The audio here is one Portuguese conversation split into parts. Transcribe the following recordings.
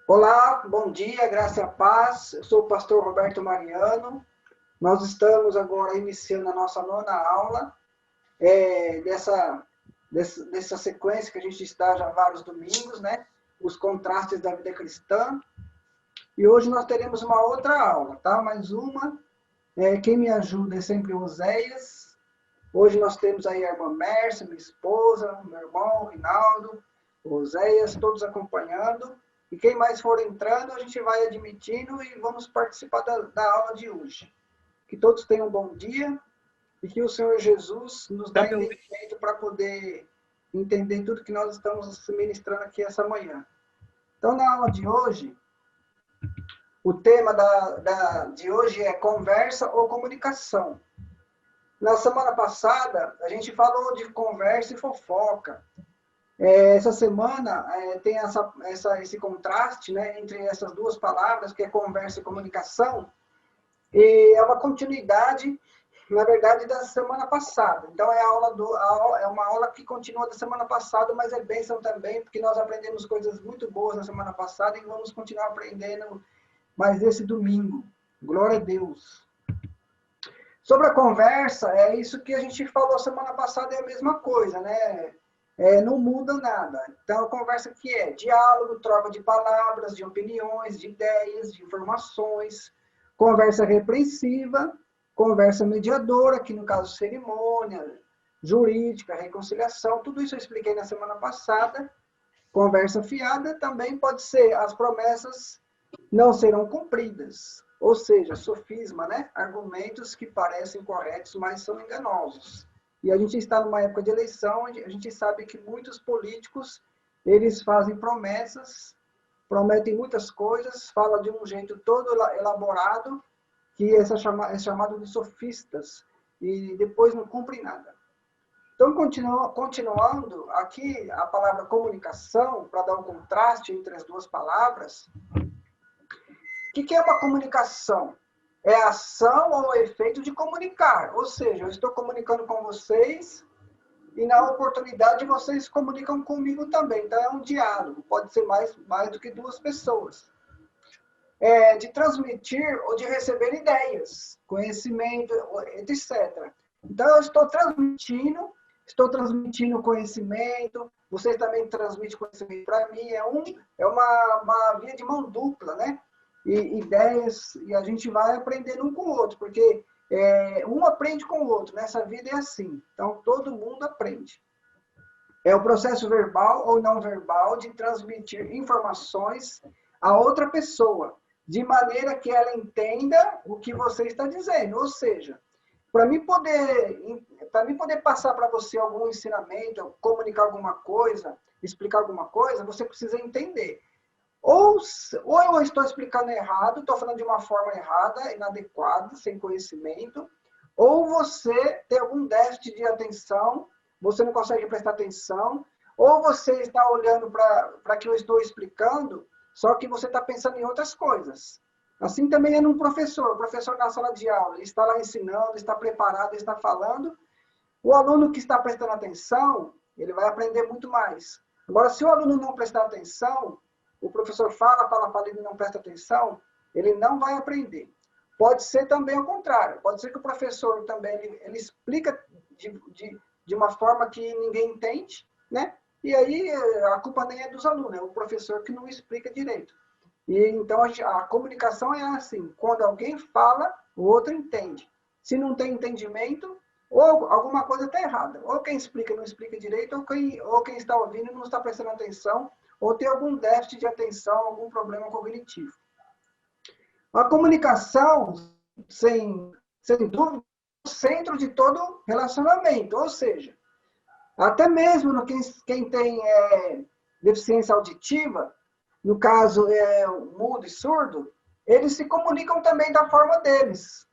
Olá, bom dia, graça e a paz. Eu sou o pastor Roberto Mariano. Nós estamos agora iniciando a nossa nona aula dessa sequência que a gente está já há vários domingos, né? Os contrastes da vida cristã. E hoje nós teremos uma outra aula, tá? Mais uma. Quem me ajuda é sempre o Oséias. Hoje nós temos aí a irmã Mércia, minha esposa, meu irmão, Rinaldo, o Oséias, todos acompanhando. E quem mais for entrando, a gente vai admitindo e vamos participar da aula de hoje. Que todos tenham um bom dia e que o Senhor Jesus nos dê entendimento para poder entender tudo que nós estamos ministrando aqui essa manhã. Então, na aula de hoje, o tema de hoje é conversa ou comunicação. Na semana passada, a gente falou de conversa e fofoca. Essa semana tem esse contraste, né, entre essas duas palavras, que é conversa e comunicação, e é uma continuidade, na verdade, da semana passada. Então, é uma aula que continua da semana passada, mas é bênção também, porque nós aprendemos coisas muito boas na semana passada e vamos continuar aprendendo mais esse domingo. Glória a Deus. Sobre a conversa, é isso que a gente falou semana passada, é a mesma coisa, né? Não muda nada. Então, a conversa que é diálogo, troca de palavras, de opiniões, de ideias, de informações, conversa repreensiva, conversa mediadora, que no caso cerimônia, jurídica, reconciliação, tudo isso eu expliquei na semana passada. Conversa fiada também pode ser as promessas não serão cumpridas, ou seja, sofisma, né? Argumentos que parecem corretos, mas são enganosos. E a gente está numa época de eleição, a gente sabe que muitos políticos, eles fazem promessas, prometem muitas coisas, falam de um jeito todo elaborado, que é chamado de sofistas, e depois não cumprem nada. Então, continuando, aqui a palavra comunicação, para dar um contraste entre as duas palavras, o que é uma comunicação? É a ação ou efeito de comunicar. Ou seja, eu estou comunicando com vocês e na oportunidade vocês comunicam comigo também. Então é um diálogo, pode ser mais do que duas pessoas. De transmitir ou de receber ideias, conhecimento, etc. Então eu estou transmitindo conhecimento, vocês também transmitem conhecimento para mim, é uma via de mão dupla, né? E ideias, e a gente vai aprendendo um com o outro, porque um aprende com o outro, nessa vida é assim, então todo mundo aprende. É o processo verbal ou não verbal de transmitir informações a outra pessoa, de maneira que ela entenda o que você está dizendo, ou seja, para mim poder passar para você algum ensinamento, comunicar alguma coisa, explicar alguma coisa, você precisa entender. Ou eu estou explicando errado, estou falando de uma forma errada, inadequada, sem conhecimento, ou você tem algum déficit de atenção, você não consegue prestar atenção, ou você está olhando para que eu estou explicando, só que você está pensando em outras coisas. Assim também é num professor. O professor na sala de aula, ele está lá ensinando, está preparado, está falando. O aluno que está prestando atenção, ele vai aprender muito mais. Agora, se o aluno não prestar atenção, o professor fala, e ele não presta atenção, ele não vai aprender. Pode ser também ao contrário. Pode ser que o professor também ele explica de uma forma que ninguém entende, né? E aí a culpa nem é dos alunos, é o professor que não explica direito. E então a comunicação é assim, quando alguém fala, o outro entende. Se não tem entendimento, ou alguma coisa está errada. Ou quem explica não explica direito, ou quem está ouvindo não está prestando atenção, ou tem algum déficit de atenção, algum problema cognitivo. A comunicação, sem dúvida, é o centro de todo relacionamento, ou seja, até mesmo quem tem deficiência auditiva, no caso mudo e surdo, eles se comunicam também da forma deles.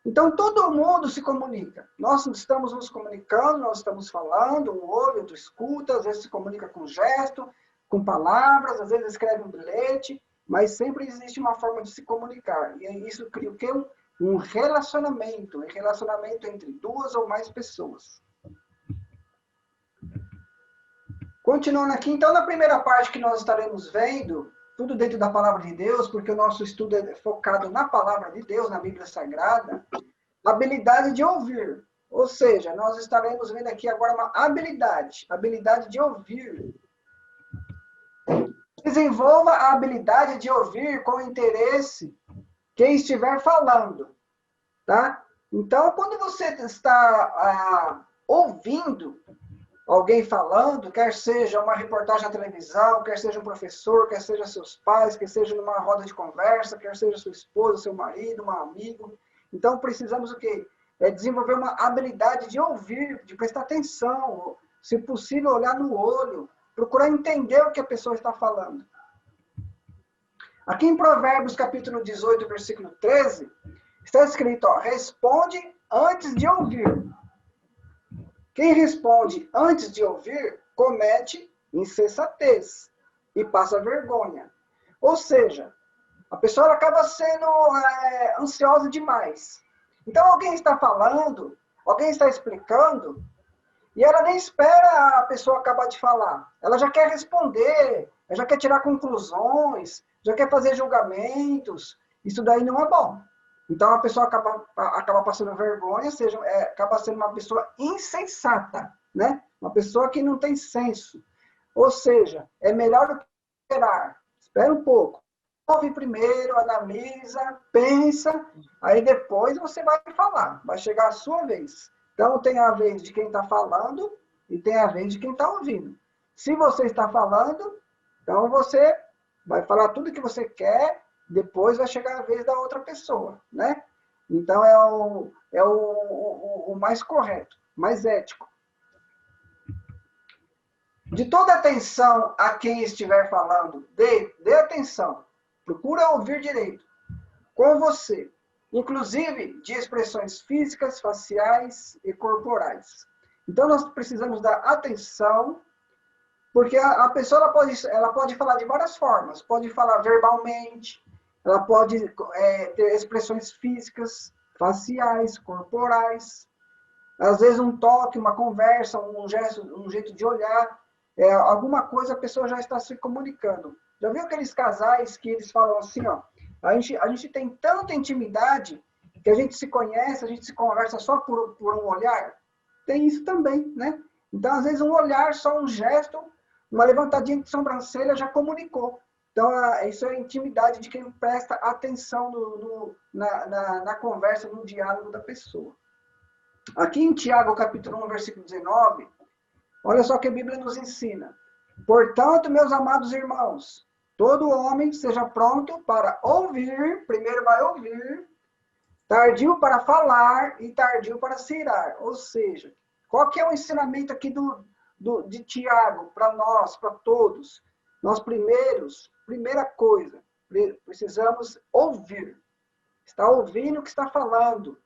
Então, todo mundo se comunica. Nós estamos nos comunicando, nós estamos falando, um ouve, outro escuta, às vezes se comunica com gesto, com palavras, às vezes escreve um bilhete, mas sempre existe uma forma de se comunicar. E isso cria o quê? Um relacionamento entre duas ou mais pessoas. Continuando aqui, então, na primeira parte que nós estaremos vendo, tudo dentro da palavra de Deus, porque o nosso estudo é focado na palavra de Deus, na Bíblia Sagrada, a habilidade de ouvir. Ou seja, nós estaremos vendo aqui agora uma habilidade de ouvir. Desenvolva a habilidade de ouvir com interesse quem estiver falando, tá? Então, quando você está ouvindo alguém falando, quer seja uma reportagem na televisão, quer seja um professor, quer seja seus pais, quer seja numa roda de conversa, quer seja sua esposa, seu marido, um amigo. Então, precisamos o quê? Desenvolver uma habilidade de ouvir, de prestar atenção, se possível, olhar no olho, procurar entender o que a pessoa está falando. Aqui em Provérbios, capítulo 18, versículo 13, está escrito, ó, responde antes de ouvir. Quem responde antes de ouvir, comete insensatez e passa vergonha. Ou seja, a pessoa acaba sendo ansiosa demais. Então, alguém está falando, alguém está explicando, e ela nem espera a pessoa acabar de falar. Ela já quer responder, ela já quer tirar conclusões, já quer fazer julgamentos. Isso daí não é bom. Então, a pessoa acaba passando vergonha, ou seja, acaba sendo uma pessoa insensata, né? Uma pessoa que não tem senso. Ou seja, é melhor esperar. Espera um pouco. Ouve primeiro, analisa, pensa, aí depois você vai falar. Vai chegar a sua vez. Então, tem a vez de quem está falando e tem a vez de quem está ouvindo. Se você está falando, então você vai falar tudo que você quer, depois vai chegar a vez da outra pessoa, né? Então, é o mais correto, mais ético. De toda atenção a quem estiver falando, dê atenção. Procura ouvir direito. Com você. Inclusive de expressões físicas, faciais e corporais. Então, nós precisamos dar atenção, porque a pessoa ela pode falar de várias formas. Pode falar verbalmente, ela pode ter expressões físicas, faciais, corporais. Às vezes um toque, uma conversa, um gesto, um jeito de olhar. Alguma coisa a pessoa já está se comunicando. Já viu aqueles casais que eles falam assim, ó, a gente tem tanta intimidade que a gente se conhece, a gente se conversa só por um olhar? Tem isso também, né? Então, às vezes, um olhar, só um gesto, uma levantadinha de sobrancelha já comunicou. Então, isso é a intimidade de quem presta atenção na conversa, no diálogo da pessoa. Aqui em Tiago, capítulo 1, versículo 19, olha só que a Bíblia nos ensina. Portanto, meus amados irmãos, todo homem seja pronto para ouvir, primeiro vai ouvir, tardio para falar e tardio para se irar. Ou seja, qual que é o ensinamento aqui de Tiago para nós, para todos? Nós primeira coisa, precisamos ouvir. Está ouvindo o que está falando.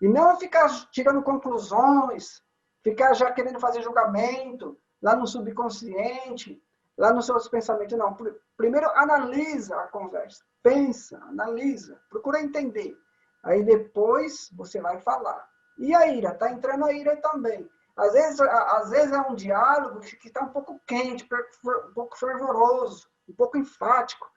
E não ficar tirando conclusões, ficar já querendo fazer julgamento, lá no subconsciente, lá nos seus pensamentos. Não, primeiro analisa a conversa, pensa, analisa, procura entender. Aí depois você vai falar. E a ira? Está entrando a ira também. Às vezes é um diálogo que está um pouco quente, um pouco fervoroso, um pouco enfático.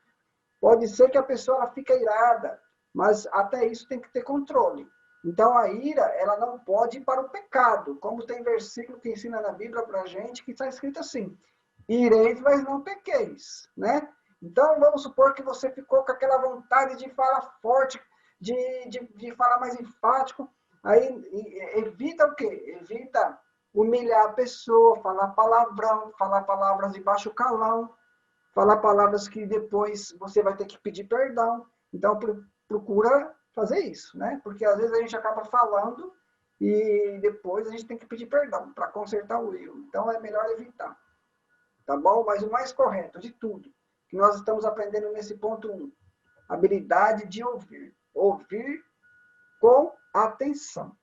Pode ser que a pessoa fique irada, mas até isso tem que ter controle. Então, a ira, ela não pode ir para o pecado. Como tem versículo que ensina na Bíblia para a gente, que está escrito assim, ireis, mas não pequeis, né? Então, vamos supor que você ficou com aquela vontade de falar forte, de falar mais enfático. Aí, evita o quê? Evita humilhar a pessoa, falar palavrão, falar palavras de baixo calão, falar palavras que depois você vai ter que pedir perdão. Então, procura fazer isso, né? Porque às vezes a gente acaba falando e depois a gente tem que pedir perdão para consertar o erro. Então é melhor evitar. Tá bom? Mas o mais correto de tudo, que nós estamos aprendendo nesse ponto 1, habilidade de ouvir. Ouvir com atenção.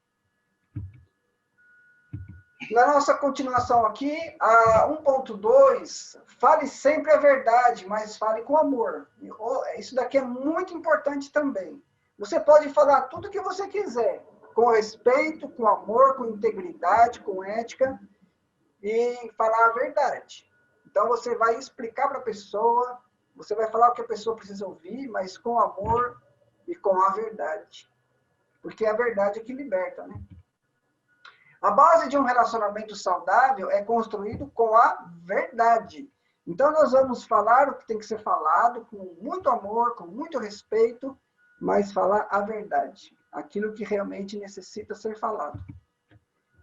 Na nossa continuação aqui, a 1.2, fale sempre a verdade, mas fale com amor. Isso daqui é muito importante também. Você pode falar tudo o que você quiser, com respeito, com amor, com integridade, com ética, e falar a verdade. Então, você vai explicar para a pessoa, Você vai falar o que a pessoa precisa ouvir, mas com amor e com a verdade. Porque é a verdade que liberta, né? A base de um relacionamento saudável é construído com a verdade. Então, nós vamos falar o que tem que ser falado com muito amor, com muito respeito, mas falar a verdade, aquilo que realmente necessita ser falado.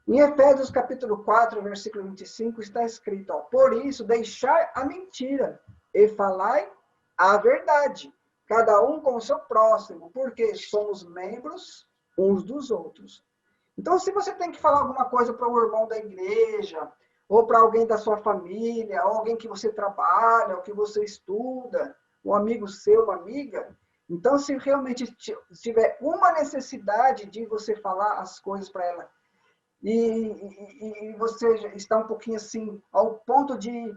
Em Efésios capítulo 4, versículo 25, está escrito, ó, por isso, deixai a mentira e falai a verdade, cada um com o seu próximo, porque somos membros uns dos outros. Então, se você tem que falar alguma coisa para o irmão da igreja, ou para alguém da sua família, ou alguém que você trabalha, ou que você estuda, um amigo seu, uma amiga, então, se realmente tiver uma necessidade de você falar as coisas para ela, e você está um pouquinho assim, ao ponto de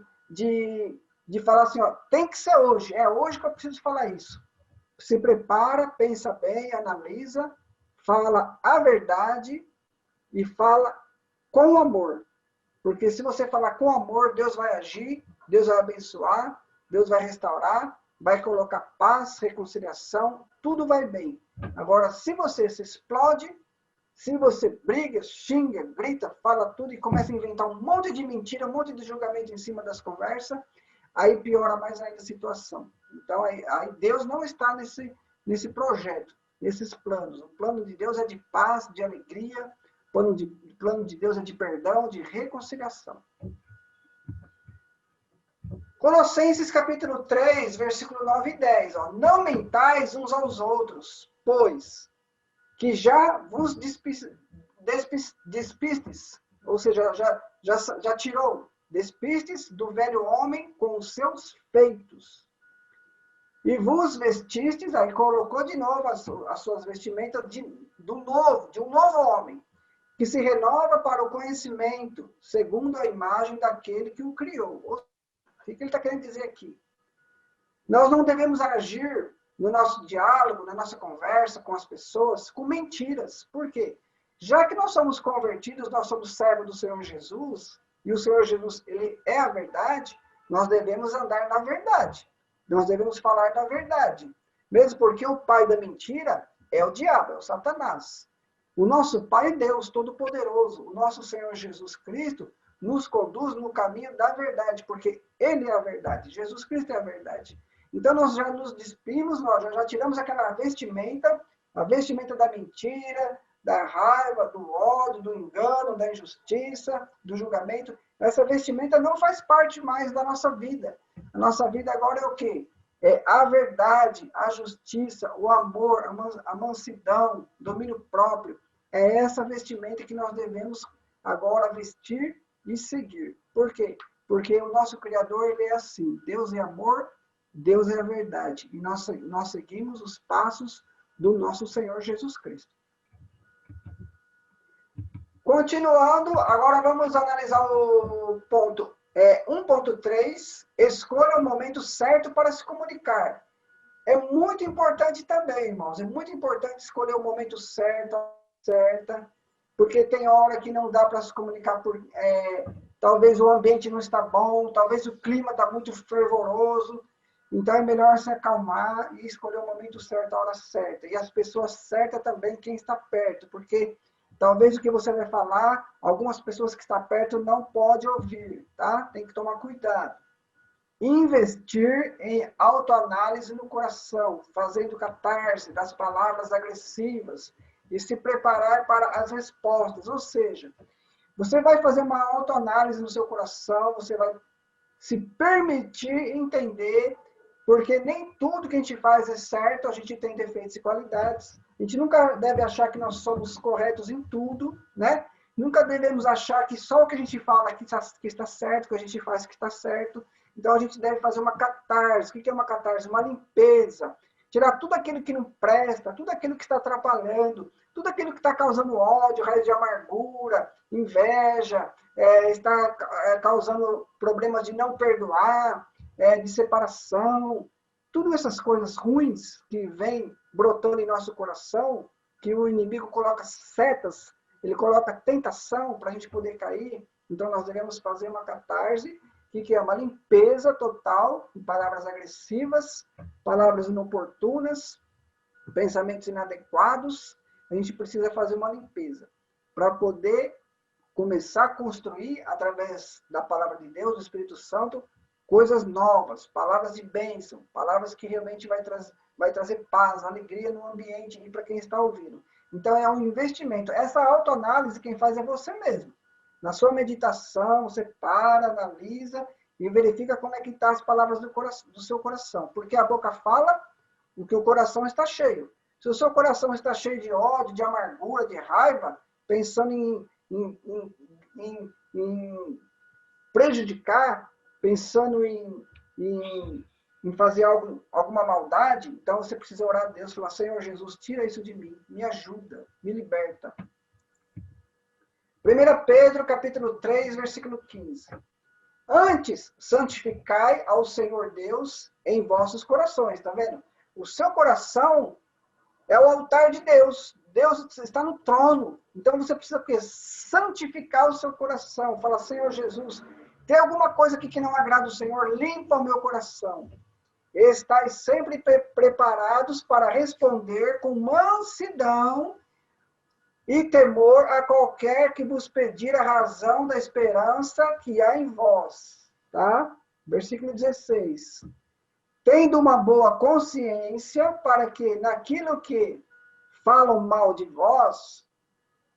falar assim, ó, tem que ser hoje, é hoje que eu preciso falar isso. Se prepara, pensa bem, analisa, fala a verdade e fala com amor. Porque se você falar com amor, Deus vai agir, Deus vai abençoar, Deus vai restaurar, vai colocar paz, reconciliação, tudo vai bem. Agora, se você se explode, se você briga, xinga, grita, fala tudo e começa a inventar um monte de mentira, um monte de julgamento em cima das conversas, aí piora mais ainda a situação. Então, aí Deus não está nesse projeto, nesses planos. O plano de Deus é de paz, de alegria, o plano de Deus é de perdão, de reconciliação. Colossenses capítulo 3, versículo 9 e 10. Ó, não mentais uns aos outros, pois que já vos despistes, ou seja, já tirou, despistes do velho homem com os seus feitos. E vos vestistes, aí colocou de novo as suas vestimentas de um novo homem, que se renova para o conhecimento, segundo a imagem daquele que o criou. O que ele está querendo dizer aqui? Nós não devemos agir no nosso diálogo, na nossa conversa com as pessoas, com mentiras. Por quê? Já que nós somos convertidos, nós somos servos do Senhor Jesus, e o Senhor Jesus, ele é a verdade, nós devemos andar na verdade. Nós devemos falar da verdade. Mesmo porque o pai da mentira é o diabo, é o Satanás. O nosso Pai é Deus Todo-Poderoso. O nosso Senhor Jesus Cristo nos conduz no caminho da verdade, porque Ele é a verdade. Jesus Cristo é a verdade. Então, nós já nos despimos, nós já tiramos aquela vestimenta, a vestimenta da mentira, da raiva, do ódio, do engano, da injustiça, do julgamento. Essa vestimenta não faz parte mais da nossa vida. A nossa vida agora é o quê? É a verdade, a justiça, o amor, a mansidão, o domínio próprio. É essa vestimenta que nós devemos agora vestir e seguir. Por quê? Porque o nosso Criador, ele é assim. Deus é amor, Deus é a verdade. E nós seguimos os passos do nosso Senhor Jesus Cristo. Continuando, agora vamos analisar o ponto 1.3. Escolha o momento certo para se comunicar. É muito importante também, irmãos. É muito importante escolher o momento certo, certa, porque tem hora que não dá para se comunicar talvez o ambiente não está bom, talvez o clima está muito fervoroso, então é melhor se acalmar e escolher o momento certo, a hora certa, e as pessoas certas também, quem está perto, porque talvez o que você vai falar, algumas pessoas que estão perto não podem ouvir, tá? Tem que tomar cuidado. Investir em autoanálise no coração, fazendo catarse das palavras agressivas, e se preparar para as respostas. Ou seja, você vai fazer uma autoanálise no seu coração, você vai se permitir entender, porque nem tudo que a gente faz é certo, a gente tem defeitos e qualidades. A gente nunca deve achar que nós somos corretos em tudo, né? Nunca devemos achar que só o que a gente fala que está certo, que a gente faz que está certo. Então a gente deve fazer uma catarse. O que é uma catarse? Uma limpeza. Tirar tudo aquilo que não presta, tudo aquilo que está atrapalhando, tudo aquilo que está causando ódio, raiz de amargura, inveja, está causando problemas de não perdoar, de separação. Todas essas coisas ruins que vêm brotando em nosso coração, que o inimigo coloca setas, ele coloca tentação para a gente poder cair. Então nós devemos fazer uma catarse, que é uma limpeza total, em palavras agressivas, palavras inoportunas, pensamentos inadequados. A gente precisa fazer uma limpeza para poder começar a construir, através da palavra de Deus, do Espírito Santo, coisas novas, palavras de bênção, palavras que realmente vai trazer paz, alegria no ambiente e para quem está ouvindo. Então, é um investimento. Essa autoanálise, quem faz é você mesmo. Na sua meditação, você para, analisa e verifica como é que estão as palavras do seu coração. Porque a boca fala o que o coração está cheio. Se o seu coração está cheio de ódio, de amargura, de raiva, pensando em prejudicar, pensando em fazer alguma maldade, então você precisa orar a Deus e falar: Senhor Jesus, tira isso de mim, me ajuda, me liberta. 1 Pedro, capítulo 3, versículo 15. Antes, santificai ao Senhor Deus em vossos corações. Tá vendo? O seu coração é o altar de Deus. Deus está no trono. Então você precisa santificar o seu coração. Fala: Senhor Jesus, tem alguma coisa aqui que não agrada o Senhor? Limpa o meu coração. Estais sempre preparados para responder com mansidão e temor a qualquer que vos pedir a razão da esperança que há em vós. Tá? Versículo 16. Tendo uma boa consciência, para que naquilo que falam mal de vós,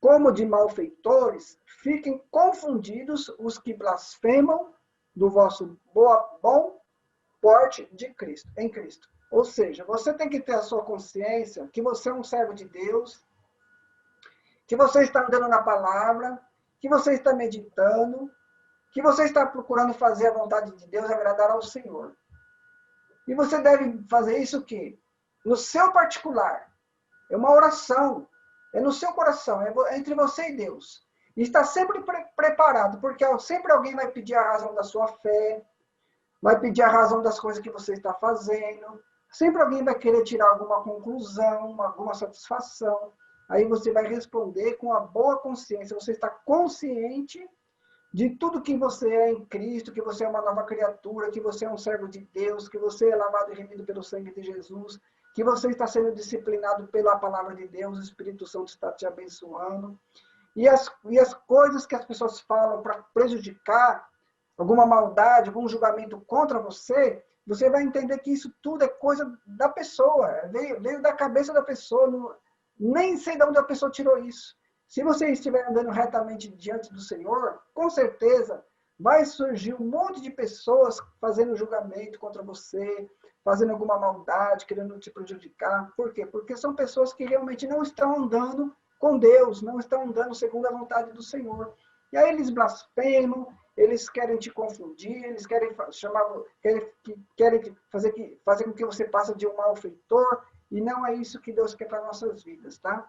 como de malfeitores, fiquem confundidos os que blasfemam do vosso bom porte de Cristo, em Cristo. Ou seja, você tem que ter a sua consciência que você é um servo de Deus, que você está andando na palavra, que você está meditando, que você está procurando fazer a vontade de Deus e agradar ao Senhor. E você deve fazer isso o quê? No seu particular. É uma oração. É no seu coração. É entre você e Deus. E está sempre preparado, porque sempre alguém vai pedir a razão da sua fé, vai pedir a razão das coisas que você está fazendo. Sempre alguém vai querer tirar alguma conclusão, alguma satisfação. Aí você vai responder com a boa consciência. Você está consciente de tudo que você é em Cristo, que você é uma nova criatura, que você é um servo de Deus, que você é lavado e remido pelo sangue de Jesus, que você está sendo disciplinado pela palavra de Deus, o Espírito Santo está te abençoando. E as coisas que as pessoas falam para prejudicar, alguma maldade, algum julgamento contra você, você vai entender que isso tudo é coisa da pessoa, veio da cabeça da pessoa, nem sei de onde a pessoa tirou isso. Se você estiver andando retamente diante do Senhor, com certeza vai surgir um monte de pessoas fazendo julgamento contra você, fazendo alguma maldade, querendo te prejudicar. Por quê? Porque são pessoas que realmente não estão andando com Deus, não estão andando segundo a vontade do Senhor. E aí eles blasfemam, eles querem te confundir, eles querem fazer com que você passe de um malfeitor, e não é isso que Deus quer para nossas vidas, tá?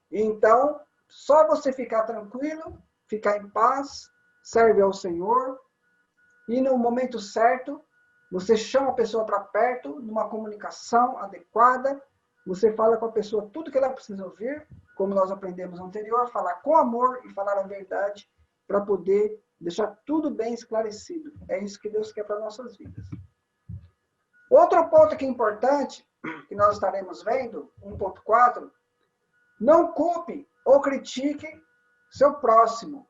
Então, só você ficar tranquilo, ficar em paz, serve ao Senhor, e no momento certo, você chama a pessoa para perto, numa comunicação adequada, você fala com a pessoa tudo que ela precisa ouvir, como nós aprendemos anterior, falar com amor e falar a verdade, para poder deixar tudo bem esclarecido. É isso que Deus quer para nossas vidas. Outro ponto que é importante, que nós estaremos vendo, 1.4, não culpe ou critique seu próximo.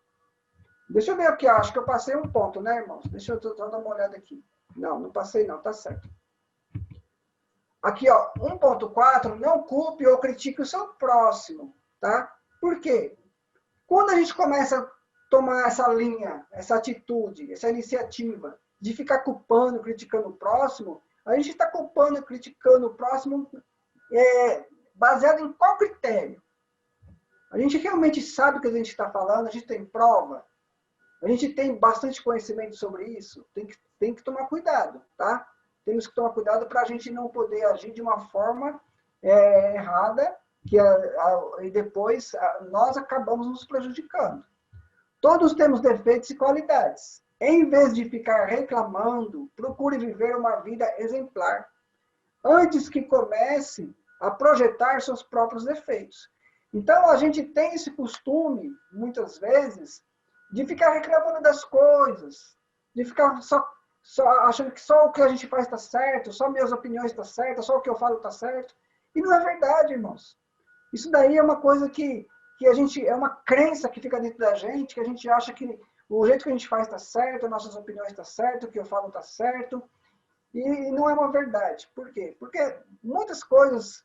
Deixa eu ver aqui, acho que eu passei um ponto, né, irmãos? Deixa eu dar uma olhada aqui. Não passei não, tá certo. Aqui, ó, 1.4, não culpe ou critique o seu próximo, tá? Por quê? Quando a gente começa a tomar essa linha, essa atitude, essa iniciativa de ficar culpando, criticando o próximo, a gente está culpando e criticando o próximo baseado em qual critério? A gente realmente sabe o que a gente está falando, a gente tem prova, a gente tem bastante conhecimento sobre isso, tem que tomar cuidado, tá? Temos que tomar cuidado para a gente não poder agir de uma forma errada, e depois nós acabamos nos prejudicando. Todos temos defeitos e qualidades. Em vez de ficar reclamando, procure viver uma vida exemplar, antes que comece a projetar seus próprios defeitos. Então, a gente tem esse costume, muitas vezes, de ficar reclamando das coisas, de ficar só achando que só o que a gente faz está certo, só minhas opiniões estão certas, só o que eu falo está certo. E não é verdade, irmãos. Isso daí é uma coisa que a gente, é uma crença que fica dentro da gente, que a gente acha que o jeito que a gente faz está certo, nossas opiniões estão certas, o que eu falo está certo. E não é uma verdade. Por quê? Porque muitas coisas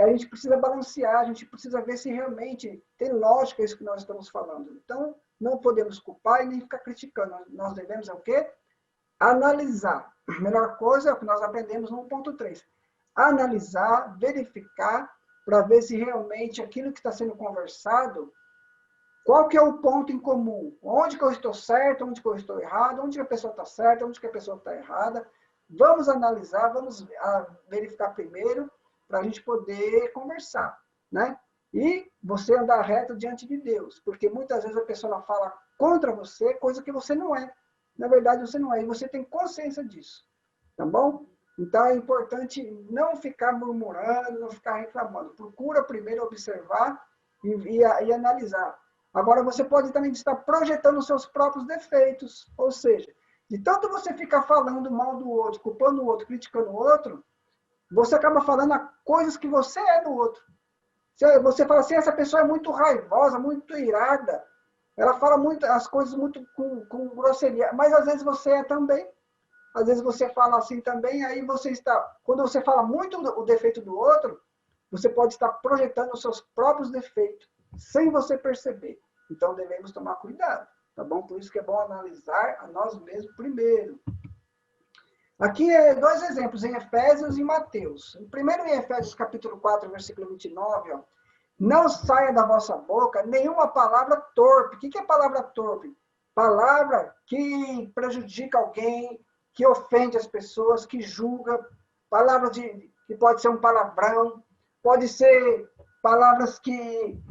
a gente precisa balancear, a gente precisa ver se realmente tem lógica isso que nós estamos falando. Então, não podemos culpar e nem ficar criticando. Nós devemos o quê? Analisar. A melhor coisa é o que nós aprendemos no 1.3. Analisar, verificar, para ver se realmente aquilo que está sendo conversado, qual que é o ponto em comum? Onde que eu estou certo, onde que eu estou errado, onde que a pessoa está certa, onde que a pessoa está errada. Vamos analisar, vamos verificar primeiro, para a gente poder conversar, né? E você andar reto diante de Deus, porque muitas vezes a pessoa fala contra você, coisa que você não é. Na verdade, você não é, e você tem consciência disso, tá bom? Então, é importante não ficar murmurando, não ficar reclamando. Procura primeiro observar e analisar. Agora, você pode também estar projetando os seus próprios defeitos, ou seja, de tanto você ficar falando mal do outro, culpando o outro, criticando o outro, você acaba falando coisas que você é do outro. Você fala assim, essa pessoa é muito raivosa, muito irada, ela fala muito, as coisas muito com grosseria, mas às vezes você é também. Às vezes você fala assim também, aí você está... Quando você fala muito o defeito do outro, você pode estar projetando os seus próprios defeitos, sem você perceber. Então devemos tomar cuidado, tá bom? Por isso que é bom analisar a nós mesmos primeiro. Aqui dois exemplos, em Efésios e Mateus. Primeiro em Efésios capítulo 4, versículo 29, ó. Não saia da vossa boca nenhuma palavra torpe. O que é palavra torpe? Palavra que prejudica alguém, que ofende as pessoas, que julga. Palavras que pode ser um palavrão, pode ser palavras que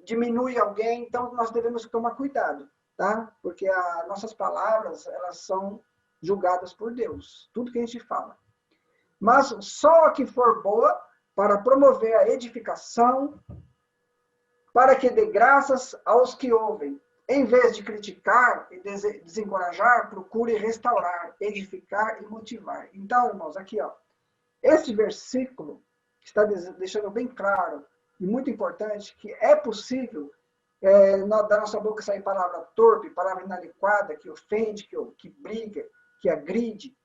diminuem alguém. Então, nós devemos tomar cuidado, tá? Porque as nossas palavras, elas são julgadas por Deus. Tudo que a gente fala. Mas só a que for boa para promover a edificação, para que dê graças aos que ouvem. Em vez de criticar e desencorajar, procure restaurar, edificar e motivar. Então, irmãos, aqui, ó, esse versículo está deixando bem claro e muito importante que é possível da nossa boca sair palavra torpe, palavra inadequada, que ofende, que briga, que agride.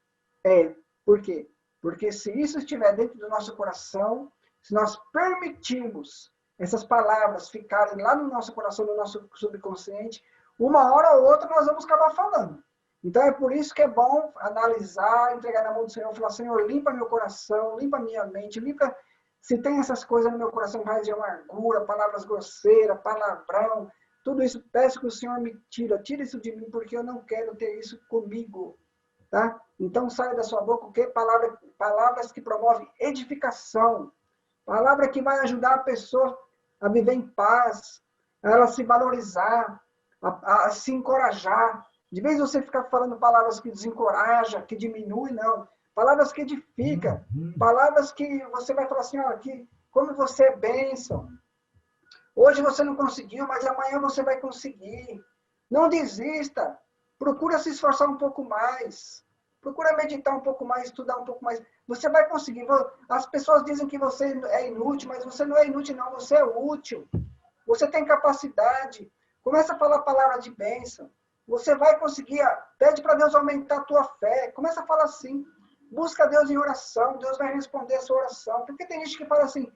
Por quê? Porque se isso estiver dentro do nosso coração, se nós permitirmos essas palavras ficarem lá no nosso coração, no nosso subconsciente, uma hora ou outra nós vamos acabar falando. Então é por isso que é bom analisar, entregar na mão do Senhor, falar, Senhor, limpa meu coração, limpa minha mente, limpa se tem essas coisas no meu coração, raiz de amargura, palavras grosseiras, palavrão, tudo isso, peço que o Senhor me tire isso de mim, porque eu não quero ter isso comigo. Tá? Então sai da sua boca o quê? Palavras que promovem edificação. Palavra que vai ajudar a pessoa a viver em paz, a ela se valorizar, a se encorajar. De vez você ficar falando palavras que desencorajam, que diminuem, não. Palavras que edificam. Palavras que você vai falar assim, ó, que, como você é bênção. Hoje você não conseguiu, mas amanhã você vai conseguir. Não desista. Procura se esforçar um pouco mais. Procura meditar um pouco mais, estudar um pouco mais. Você vai conseguir. As pessoas dizem que você é inútil, mas você não é inútil, não. Você é útil. Você tem capacidade. Começa a falar palavra de bênção. Você vai conseguir. Pede para Deus aumentar a tua fé. Começa a falar assim. Busca Deus em oração. Deus vai responder a sua oração. Porque tem gente que fala assim,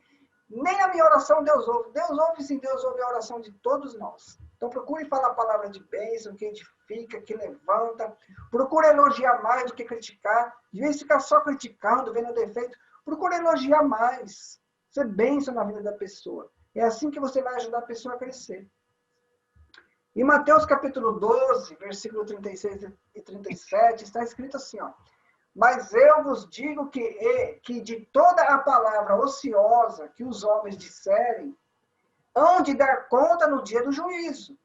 nem a minha oração Deus ouve. Deus ouve sim, Deus ouve a oração de todos nós. Então procure falar a palavra de bênção, que edifica, que levanta. Procure elogiar mais do que criticar. De vez em ficar só criticando, vendo defeito. Procure elogiar mais. Ser bênção na vida da pessoa. É assim que você vai ajudar a pessoa a crescer. Em Mateus capítulo 12, versículo 36 e 37, está escrito assim, ó. Mas eu vos digo que de toda a palavra ociosa que os homens disserem, hão de dar conta no dia do juízo.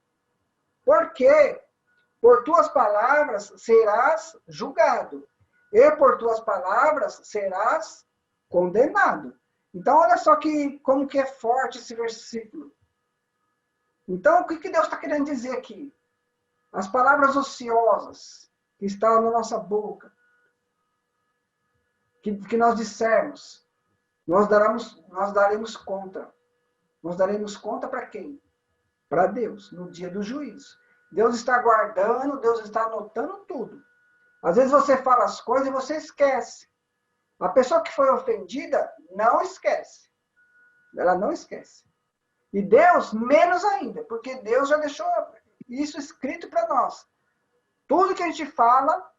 Porque por tuas palavras serás julgado, e por tuas palavras serás condenado. Então, olha só como que é forte esse versículo. Então, o que Deus está querendo dizer aqui? As palavras ociosas que estão na nossa boca, que nós dissermos, nós daremos conta. Nós daremos conta para quem? Para Deus, no dia do juízo. Deus está guardando, Deus está anotando tudo. Às vezes você fala as coisas e você esquece. A pessoa que foi ofendida não esquece. Ela não esquece. E Deus, menos ainda, porque Deus já deixou isso escrito para nós. Tudo que a gente fala,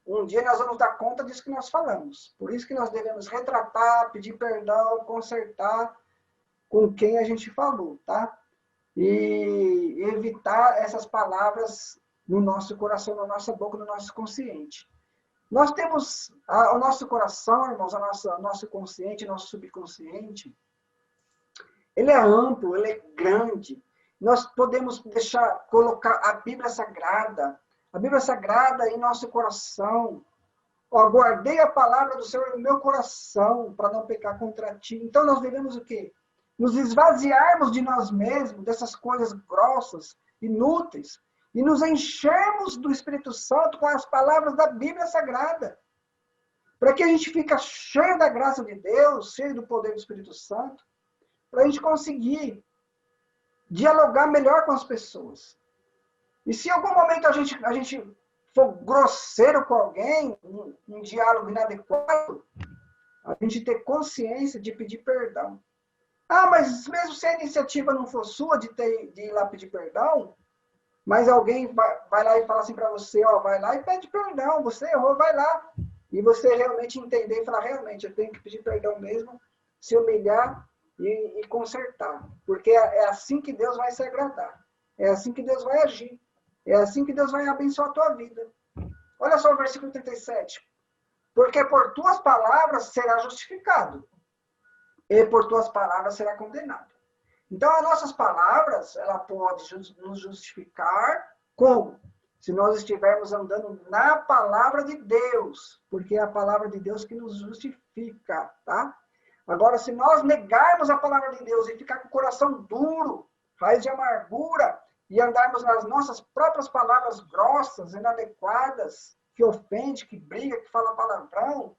um dia nós vamos dar conta disso que nós falamos. Por isso que nós devemos retratar, pedir perdão, consertar com quem a gente falou, tá? E evitar essas palavras no nosso coração, na nossa boca, no nosso consciente. Nós temos o nosso coração, irmãos, nosso consciente, nosso subconsciente. Ele é amplo, ele é grande. Nós podemos colocar a Bíblia Sagrada em nosso coração. Ó, guardei a palavra do Senhor no meu coração para não pecar contra ti. Então nós devemos o quê? Nos esvaziarmos de nós mesmos, dessas coisas grossas, inúteis, e nos enchermos do Espírito Santo com as palavras da Bíblia Sagrada. Para que a gente fique cheio da graça de Deus, cheio do poder do Espírito Santo, para a gente conseguir dialogar melhor com as pessoas. E se em algum momento a gente for grosseiro com alguém, um diálogo inadequado, a gente ter consciência de pedir perdão. Ah, mas mesmo se a iniciativa não for sua de ir lá pedir perdão, mas alguém vai lá e fala assim para você, ó, vai lá e pede perdão, você errou, vai lá. E você realmente entender e falar, realmente, eu tenho que pedir perdão mesmo, se humilhar e consertar. Porque é assim que Deus vai se agradar. É assim que Deus vai agir. É assim que Deus vai abençoar a tua vida. Olha só o versículo 37. Porque por tuas palavras será justificado, e por tuas palavras será condenado. Então, as nossas palavras, ela pode nos justificar como? Se nós estivermos andando na palavra de Deus, porque é a palavra de Deus que nos justifica, tá? Agora, se nós negarmos a palavra de Deus e ficar com o coração duro, raiz de amargura, e andarmos nas nossas próprias palavras grossas, inadequadas, que ofende, que briga, que fala palavrão,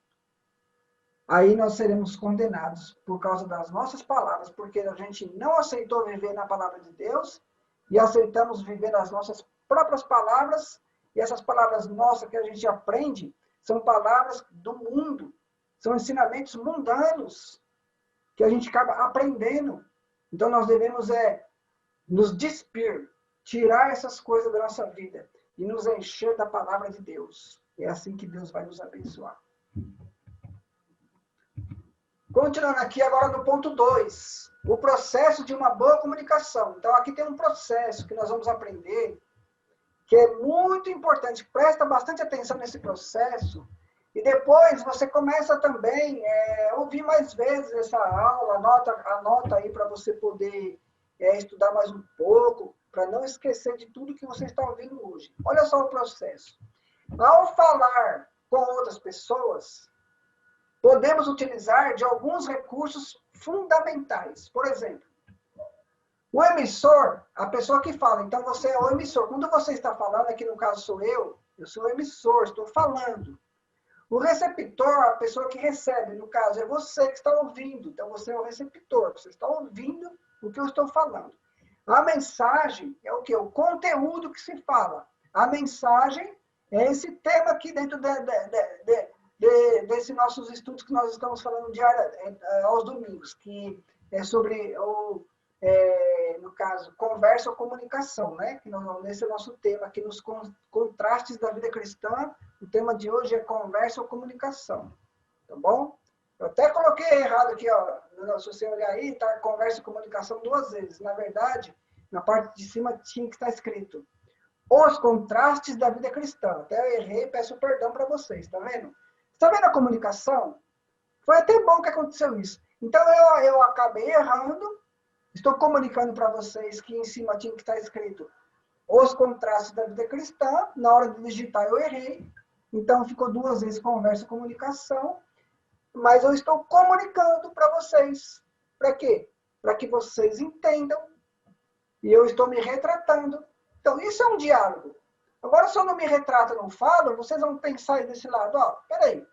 aí nós seremos condenados por causa das nossas palavras, porque a gente não aceitou viver na palavra de Deus e aceitamos viver nas nossas próprias palavras, e essas palavras nossas que a gente aprende são palavras do mundo, são ensinamentos mundanos que a gente acaba aprendendo. Então nós devemos nos despir, tirar essas coisas da nossa vida e nos encher da palavra de Deus. É assim que Deus vai nos abençoar. Continuando aqui agora no ponto 2, o processo de uma boa comunicação. Então aqui tem um processo que nós vamos aprender, que é muito importante. Presta bastante atenção nesse processo e depois você começa também a ouvir mais vezes essa aula, anota aí para você poder estudar mais um pouco, para não esquecer de tudo que você está ouvindo hoje. Olha só o processo. Ao falar com outras pessoas, podemos utilizar de alguns recursos fundamentais. Por exemplo, o emissor, a pessoa que fala, então você é o emissor. Quando você está falando, aqui no caso sou eu sou o emissor, estou falando. O receptor, a pessoa que recebe, no caso é você que está ouvindo. Então você é o receptor, você está ouvindo o que eu estou falando. A mensagem é o quê? O conteúdo que se fala. A mensagem é esse tema aqui dentro desses nossos estudos que nós estamos falando aos domingos, que é sobre, no caso, conversa ou comunicação, né? Que nesse é o nosso tema aqui nos contrastes da vida cristã. O tema de hoje é conversa ou comunicação, tá bom? Eu até coloquei errado aqui, ó, se você olhar aí, tá conversa e comunicação 2 vezes. Na verdade, na parte de cima tinha que estar escrito os contrastes da vida cristã. Até eu errei, peço perdão para vocês, tá vendo? Está vendo a comunicação? Foi até bom que aconteceu isso. Então eu acabei errando, estou comunicando para vocês que em cima tinha que estar escrito os contrastes da vida cristã. Na hora de digitar eu errei, então ficou 2 vezes conversa e comunicação. Mas eu estou comunicando para vocês. Para quê? Para que vocês entendam. E eu estou me retratando. Então, isso é um diálogo. Agora, se eu não me retrato, não falo, vocês vão pensar aí desse lado, ó, peraí,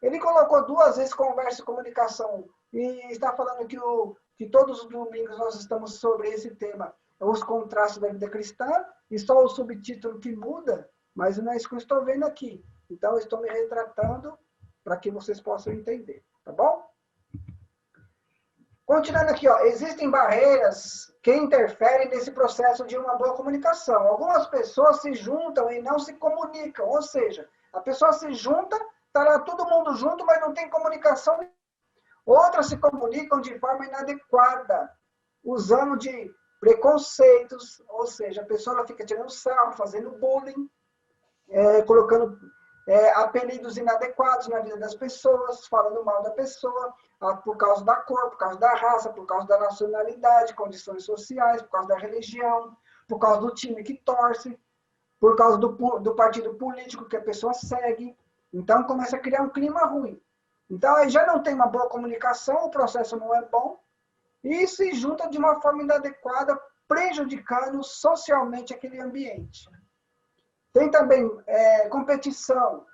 ele colocou 2 vezes conversa e comunicação e está falando que todos os domingos nós estamos sobre esse tema, os contrastes da vida cristã, e só o subtítulo que muda, mas não é isso que eu estou vendo aqui. Então, eu estou me retratando para que vocês possam entender, tá bom? Continuando aqui, ó, existem barreiras que interferem nesse processo de uma boa comunicação. Algumas pessoas se juntam e não se comunicam, ou seja, a pessoa se junta, está lá todo mundo junto, mas não tem comunicação. Outras se comunicam de forma inadequada, usando de preconceitos, ou seja, a pessoa ela fica tirando sarro, fazendo bullying, colocando apelidos inadequados na vida das pessoas, falando mal da pessoa, por causa da cor, por causa da raça, por causa da nacionalidade, condições sociais, por causa da religião, por causa do time que torce, por causa do partido político que a pessoa segue. Então, começa a criar um clima ruim. Então, aí já não tem uma boa comunicação, o processo não é bom, e se junta de uma forma inadequada, prejudicando socialmente aquele ambiente. Tem também competição,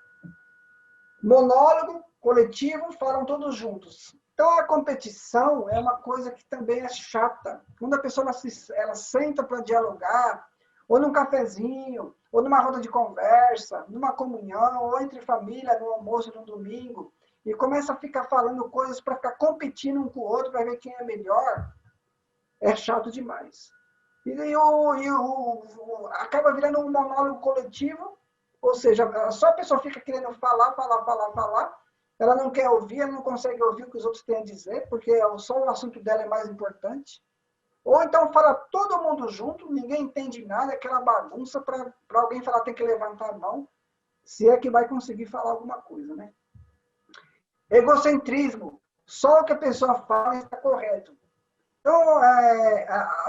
monólogo, coletivo, falam todos juntos. Então, a competição é uma coisa que também é chata. Quando a pessoa ela senta para dialogar, ou num cafezinho, ou numa roda de conversa, numa comunhão, ou entre família, no almoço, no domingo, e começa a ficar falando coisas para ficar competindo um com o outro, para ver quem é melhor, é chato demais. Acaba virando um monólogo coletivo, ou seja, só a pessoa fica querendo falar, ela não quer ouvir, ela não consegue ouvir o que os outros têm a dizer, porque só o assunto dela é mais importante. Ou então fala todo mundo junto, ninguém entende nada, aquela bagunça, para alguém falar tem que levantar a mão, se é que vai conseguir falar alguma coisa, né? Egocentrismo, só o que a pessoa fala está correto. Então,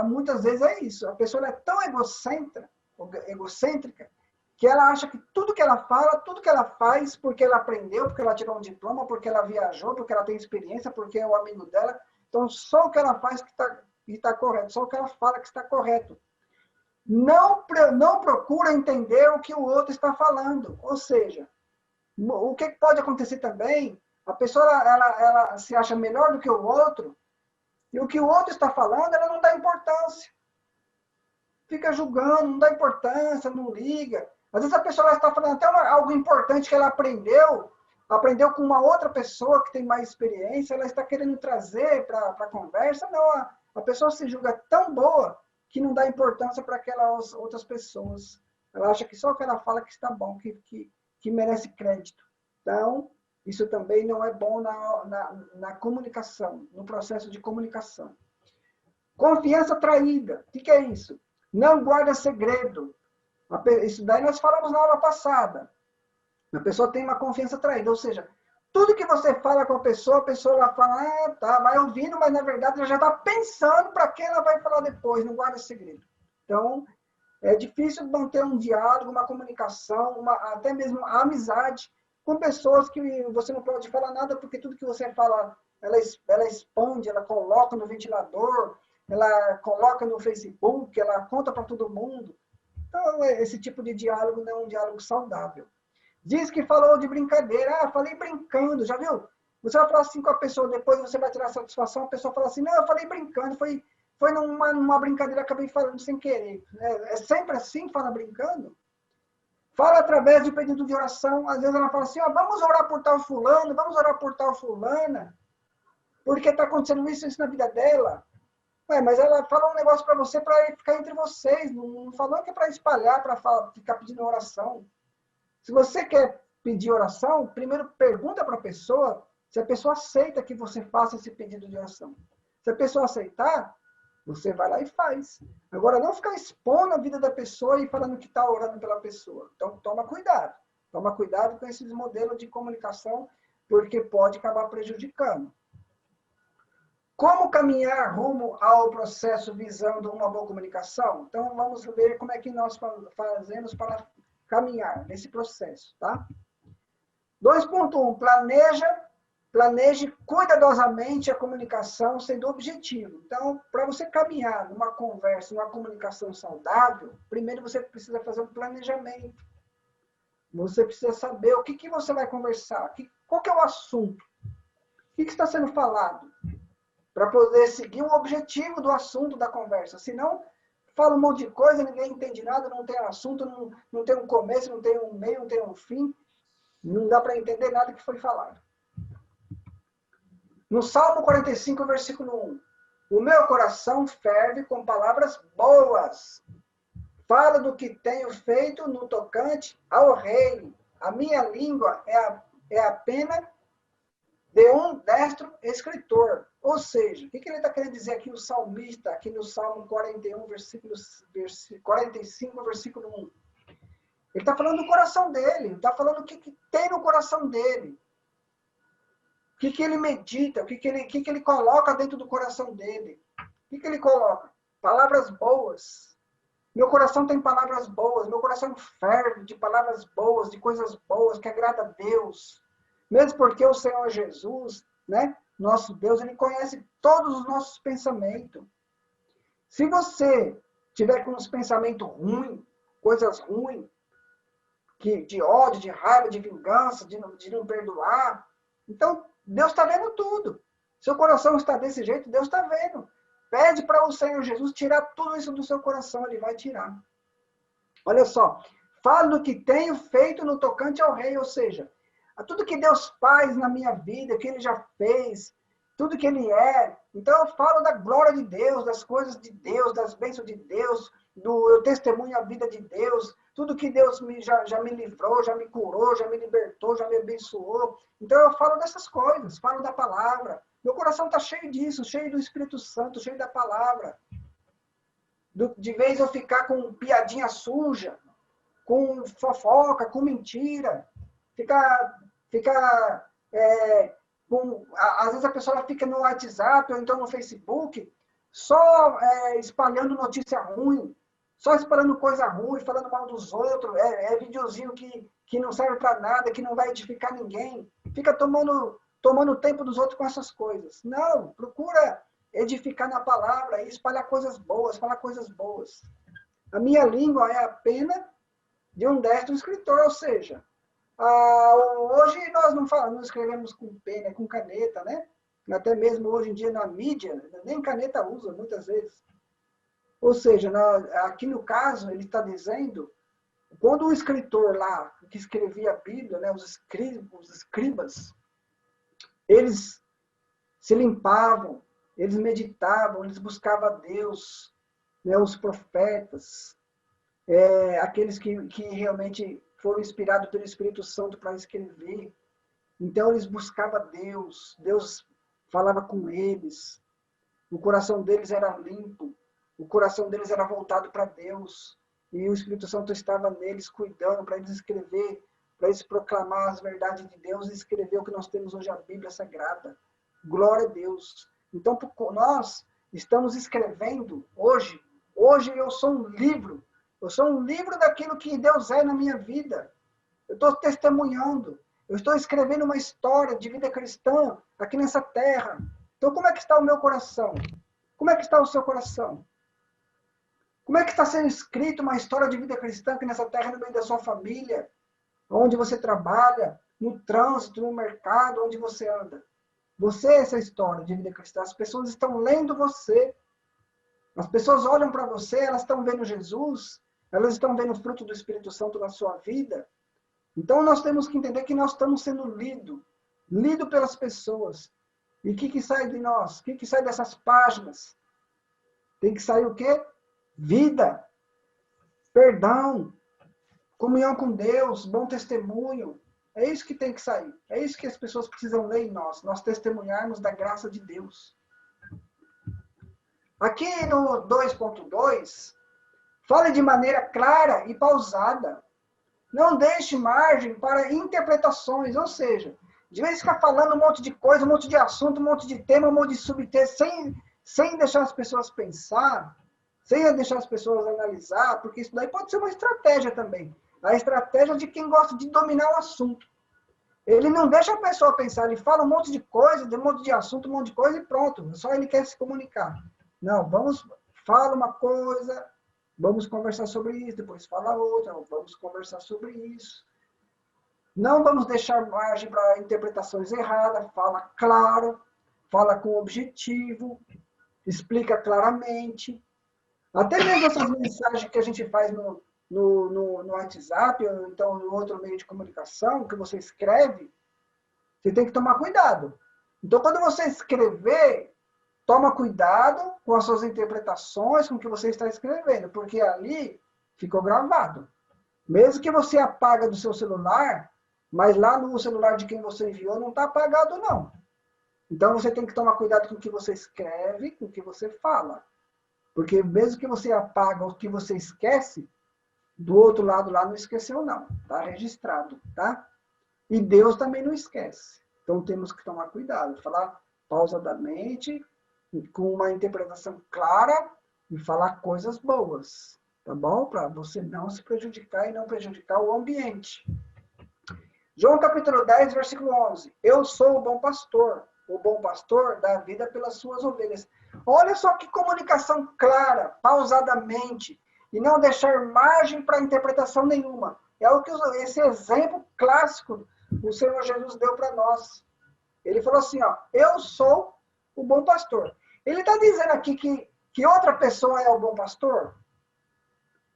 muitas vezes é isso. A pessoa é tão egocêntrica que ela acha que tudo que ela fala, tudo que ela faz, porque ela aprendeu, porque ela tirou um diploma, porque ela viajou, porque ela tem experiência, porque é o amigo dela. Então, só o que ela faz que está correto, só o que ela fala que está correto. Não procura entender o que o outro está falando. Ou seja, o que pode acontecer também, a pessoa ela se acha melhor do que o outro, e o que o outro está falando, ela não dá importância. Fica julgando, não dá importância, não liga. Às vezes a pessoa está falando até algo importante que ela aprendeu com uma outra pessoa que tem mais experiência, ela está querendo trazer para a conversa. Não, a pessoa se julga tão boa que não dá importância para aquelas outras pessoas. Ela acha que só o que ela fala que está bom, que merece crédito. Então, isso também não é bom na comunicação, no processo de comunicação. Confiança traída. O que é isso? Não guarda segredo. Isso daí nós falamos na aula passada. A pessoa tem uma confiança traída, ou seja, tudo que você fala com a pessoa ela fala, tá, vai ouvindo, mas na verdade ela já está pensando para que ela vai falar depois, não guarda segredo. Então, é difícil manter um diálogo, uma comunicação, até mesmo a amizade com pessoas que você não pode falar nada, porque tudo que você fala, ela expande, ela coloca no ventilador, ela coloca no Facebook, ela conta para todo mundo. Então, esse tipo de diálogo não é um diálogo saudável. Diz que falou de brincadeira. Falei brincando, já viu? Você vai falar assim com a pessoa, depois você vai tirar satisfação, a pessoa fala assim, não, eu falei brincando, foi numa brincadeira, acabei falando sem querer. É sempre assim, fala brincando? Fala através de pedido de oração. Às vezes ela fala assim, vamos orar por tal fulano, vamos orar por tal fulana, porque está acontecendo isso na vida dela. Mas ela falou um negócio para você para ficar entre vocês, não falou que é para espalhar, para ficar pedindo oração. Se você quer pedir oração, primeiro pergunta para a pessoa se a pessoa aceita que você faça esse pedido de oração. Se a pessoa aceitar, você vai lá e faz. Agora, não ficar expondo a vida da pessoa e falando que está orando pela pessoa. Então, toma cuidado. Toma cuidado com esses modelos de comunicação, porque pode acabar prejudicando. Como caminhar rumo ao processo visando uma boa comunicação? Então, vamos ver como é que nós fazemos para caminhar nesse processo, tá? 2.1, planeja Planeje cuidadosamente a comunicação sendo objetivo. Então, para você caminhar numa conversa, numa comunicação saudável, primeiro você precisa fazer um planejamento. Você precisa saber o que você vai conversar, qual que é o assunto, o que está sendo falado, para poder seguir o objetivo do assunto da conversa. Senão, fala um monte de coisa, ninguém entende nada, não tem assunto, não tem um começo, não tem um meio, não tem um fim, não dá para entender nada que foi falado. No Salmo 45, versículo 1, o meu coração ferve com palavras boas. Fala do que tenho feito no tocante ao rei. A minha língua é a pena de um destro escritor. Ou seja, o que ele está querendo dizer aqui, o salmista, aqui no Salmo 41, 45, versículo 1? Ele está falando do coração dele, ele está falando o que tem no coração dele. O que ele medita, o que ele coloca dentro do coração dele. O que ele coloca? Palavras boas. Meu coração tem palavras boas, meu coração ferve de palavras boas, de coisas boas, que agrada a Deus. Mesmo porque o Senhor Jesus, né, nosso Deus, ele conhece todos os nossos pensamentos. Se você tiver com uns pensamentos ruins, coisas ruins, de ódio, de raiva, de vingança, de não perdoar, então Deus está vendo tudo. Seu coração está desse jeito, Deus está vendo. Pede para o Senhor Jesus tirar tudo isso do seu coração, ele vai tirar. Olha só, falo do que tenho feito no tocante ao rei, ou seja, a tudo que Deus faz na minha vida, que ele já fez, tudo que ele é. Então eu falo da glória de Deus, das coisas de Deus, das bênçãos de Deus, eu testemunho a vida de Deus, tudo que Deus já me livrou, já me curou, já me libertou, já me abençoou. Então eu falo dessas coisas, falo da palavra. Meu coração está cheio disso, cheio do Espírito Santo, cheio da palavra. De vez eu ficar com piadinha suja, com fofoca, com mentira, às vezes a pessoa fica no WhatsApp ou então no Facebook, só espalhando notícia ruim, só espalhando coisa ruim, falando mal dos outros, videozinho que não serve para nada, que não vai edificar ninguém, fica tomando o tempo dos outros com essas coisas. Não, procura edificar na palavra e espalhar coisas boas, falar coisas boas. A minha língua é a pena de um destro escritor, ou seja, hoje nós não escrevemos com pena, é com caneta, né? Até mesmo hoje em dia na mídia, nem caneta usa muitas vezes. Ou seja, aqui no caso, ele está dizendo, quando o escritor lá, que escrevia a Bíblia, né, os escribas, eles se limpavam, eles meditavam, eles buscavam a Deus, né, os profetas, aqueles que realmente foram inspirados pelo Espírito Santo para escrever. Então eles buscavam Deus, Deus falava com eles, o coração deles era limpo, o coração deles era voltado para Deus, e o Espírito Santo estava neles cuidando para eles escrever, para eles proclamar as verdades de Deus e escrever o que nós temos hoje, a Bíblia Sagrada. Glória a Deus. Então nós estamos escrevendo hoje eu sou um livro. Eu sou um livro daquilo que Deus é na minha vida. Eu estou testemunhando. Eu estou escrevendo uma história de vida cristã aqui nessa terra. Então, como é que está o meu coração? Como é que está o seu coração? Como é que está sendo escrita uma história de vida cristã aqui nessa terra, no meio da sua família, onde você trabalha, no trânsito, no mercado, onde você anda? Você é essa história de vida cristã. As pessoas estão lendo você. As pessoas olham para você, elas estão vendo Jesus, elas estão vendo o fruto do Espírito Santo na sua vida. Então nós temos que entender que nós estamos sendo lido pelas pessoas. E o que sai de nós? O que sai dessas páginas? Tem que sair o quê? Vida, perdão, comunhão com Deus, bom testemunho. É isso que tem que sair. É isso que as pessoas precisam ler em nós testemunharmos da graça de Deus. Aqui no 2.2, fale de maneira clara e pausada. Não deixe margem para interpretações, ou seja, de vez em ficar falando um monte de coisa, um monte de assunto, um monte de tema, um monte de subtexto, sem deixar as pessoas pensar, sem deixar as pessoas analisar, porque isso daí pode ser uma estratégia também. A estratégia de quem gosta de dominar o assunto. Ele não deixa a pessoa pensar, ele fala um monte de coisa, um monte de assunto, um monte de coisa e pronto. Só ele quer se comunicar. Não, fala uma coisa, vamos conversar sobre isso, depois fala outra, vamos conversar sobre isso. Não vamos deixar margem para interpretações erradas, fala claro, fala com objetivo, explica claramente. Até mesmo essas mensagens que a gente faz no WhatsApp, ou então no outro meio de comunicação, que você escreve, você tem que tomar cuidado. Então, quando você escrever, toma cuidado com as suas interpretações, com o que você está escrevendo, porque ali ficou gravado. Mesmo que você apaga do seu celular, mas lá no celular de quem você enviou não está apagado, não. Então, você tem que tomar cuidado com o que você escreve, com o que você fala. Porque mesmo que você apaga o que você esquece, do outro lado lá não esqueceu, não. Está registrado, tá? E Deus também não esquece. Então, temos que tomar cuidado. Falar pausadamente, com uma interpretação clara e falar coisas boas, tá bom? Para você não se prejudicar e não prejudicar o ambiente. João capítulo 10, versículo 11. Eu sou o bom pastor. O bom pastor dá vida pelas suas ovelhas. Olha só que comunicação clara, pausadamente, e não deixar margem para interpretação nenhuma. É o que esse exemplo clássico o Senhor Jesus deu para nós. Ele falou assim, ó, eu sou o bom pastor. Ele está dizendo aqui que outra pessoa é o bom pastor?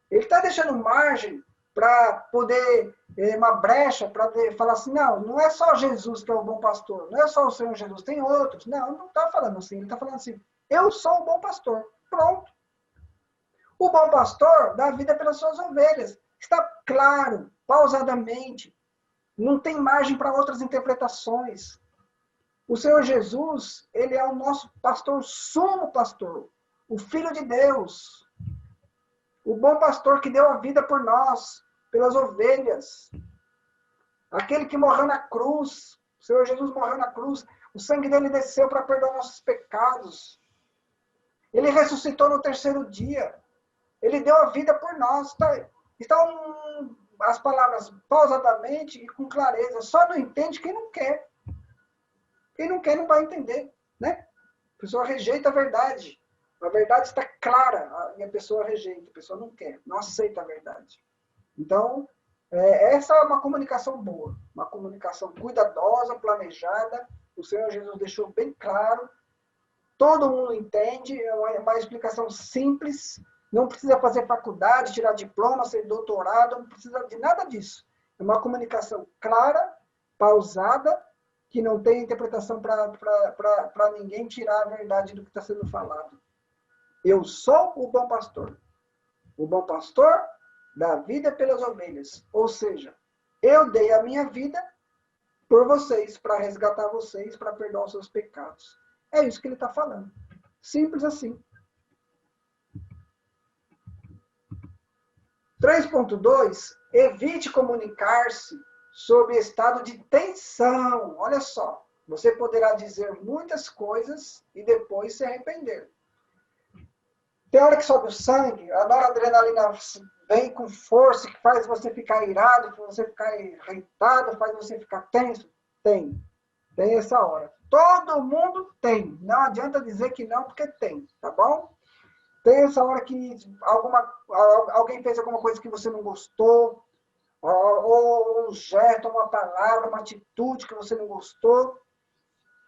Ele está deixando margem para poder, uma brecha, para falar assim, não é só Jesus que é o bom pastor, não é só o Senhor Jesus, tem outros. Não está falando assim, ele está falando assim, eu sou o bom pastor. Pronto. O bom pastor dá vida pelas suas ovelhas. Está claro, pausadamente. Não tem margem para outras interpretações. O Senhor Jesus, ele é o nosso pastor, sumo pastor, o Filho de Deus. O bom pastor que deu a vida por nós, pelas ovelhas. Aquele que morreu na cruz. O Senhor Jesus morreu na cruz. O sangue dele desceu para perdoar nossos pecados. Ele ressuscitou no terceiro dia. Ele deu a vida por nós. Estão as palavras pausadamente e com clareza. Só não entende quem não quer. Quem não quer não vai entender, né? A pessoa rejeita a verdade. A verdade está clara e a pessoa rejeita. A pessoa não quer, não aceita a verdade. Então, essa é uma comunicação boa. Uma comunicação cuidadosa, planejada. O Senhor Jesus deixou bem claro. Todo mundo entende. É uma explicação simples. Não precisa fazer faculdade, tirar diploma, ser doutorado. Não precisa de nada disso. É uma comunicação clara, pausada, que não tem interpretação para ninguém tirar a verdade do que está sendo falado. Eu sou o bom pastor. O bom pastor dá vida pelas ovelhas. Ou seja, eu dei a minha vida por vocês, para resgatar vocês, para perdoar os seus pecados. É isso que ele está falando. Simples assim. 3.2, evite comunicar-se sob estado de tensão. Olha só, você poderá dizer muitas coisas e depois se arrepender. Tem hora que sobe o sangue, a noradrenalina vem com força, que faz você ficar irado, faz você ficar irritado, faz você ficar tenso. Tem essa hora. Todo mundo tem. Não adianta dizer que não, porque tem, tá bom? Tem essa hora que alguém fez alguma coisa que você não gostou, ou um gesto, uma palavra, uma atitude que você não gostou,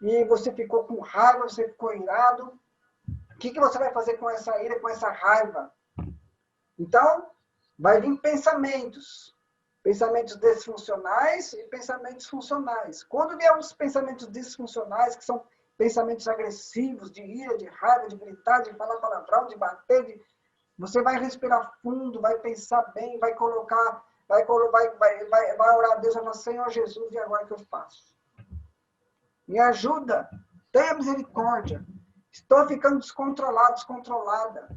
e você ficou com raiva, você ficou irado. O que você vai fazer com essa ira, com essa raiva? Então, vai vir pensamentos. Pensamentos desfuncionais e pensamentos funcionais. Quando vier os pensamentos disfuncionais, que são pensamentos agressivos, de ira, de raiva, de gritar, de falar palavrão, de bater, você vai respirar fundo, vai pensar bem, vai colocar, vai orar a Deus e falar, Senhor Jesus, e agora o que eu faço? Me ajuda, tenha misericórdia. Estou ficando descontrolado, descontrolada.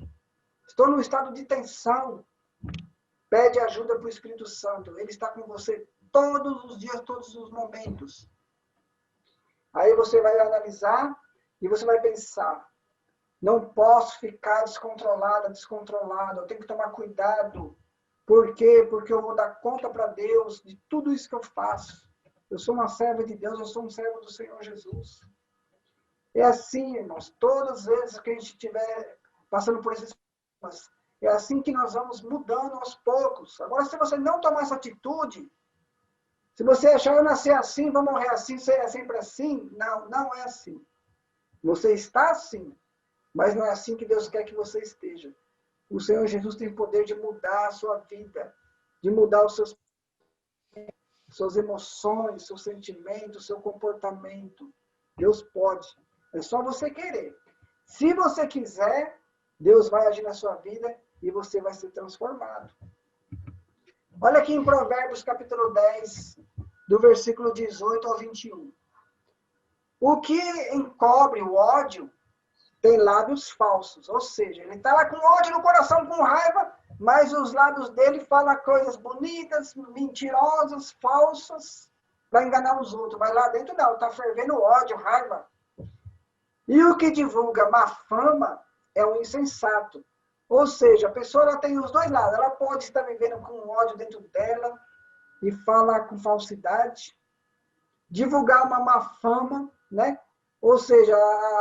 Estou num estado de tensão. Pede ajuda para o Espírito Santo. Ele está com você todos os dias, todos os momentos. Aí você vai analisar e você vai pensar. Não posso ficar descontrolada, descontrolado. Eu tenho que tomar cuidado. Por quê? Porque eu vou dar conta para Deus de tudo isso que eu faço. Eu sou uma serva de Deus, eu sou um servo do Senhor Jesus. É assim, irmãos, todas as vezes que a gente estiver passando por esses problemas, é assim que nós vamos mudando aos poucos. Agora, se você não tomar essa atitude, se você achar eu nascer assim, vou morrer assim, ser sempre assim, não, não é assim. Você está assim, mas não é assim que Deus quer que você esteja. O Senhor Jesus tem poder de mudar a sua vida, de mudar os suas emoções, seus sentimentos, seu comportamento. Deus pode. É só você querer. Se você quiser, Deus vai agir na sua vida e você vai ser transformado. Olha aqui em Provérbios capítulo 10, do versículo 18 ao 21. O que encobre o ódio tem lábios falsos. Ou seja, ele está lá com ódio no coração, com raiva, mas os lábios dele falam coisas bonitas, mentirosas, falsas, para enganar os outros. Mas lá dentro não, está fervendo ódio, raiva. E o que divulga má fama é um insensato. Ou seja, a pessoa ela tem os dois lados. Ela pode estar vivendo com ódio dentro dela e falar com falsidade. Divulgar uma má fama, né? Ou seja,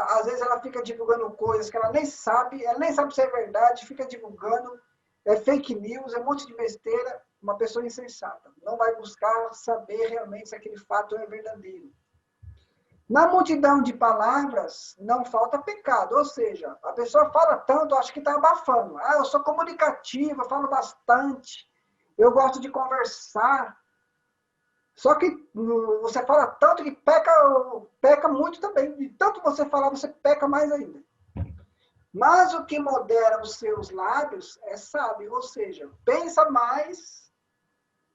às vezes ela fica divulgando coisas que ela nem sabe se é verdade, fica divulgando, é fake news, é um monte de besteira, uma pessoa insensata. Não vai buscar saber realmente se aquele fato é verdadeiro. Na multidão de palavras, não falta pecado. Ou seja, a pessoa fala tanto, acho que está abafando. Ah, eu sou comunicativa, falo bastante, eu gosto de conversar. Só que você fala tanto que peca muito também. De tanto você falar, você peca mais ainda. Mas o que modera os seus lábios é sábio. Ou seja, pensa mais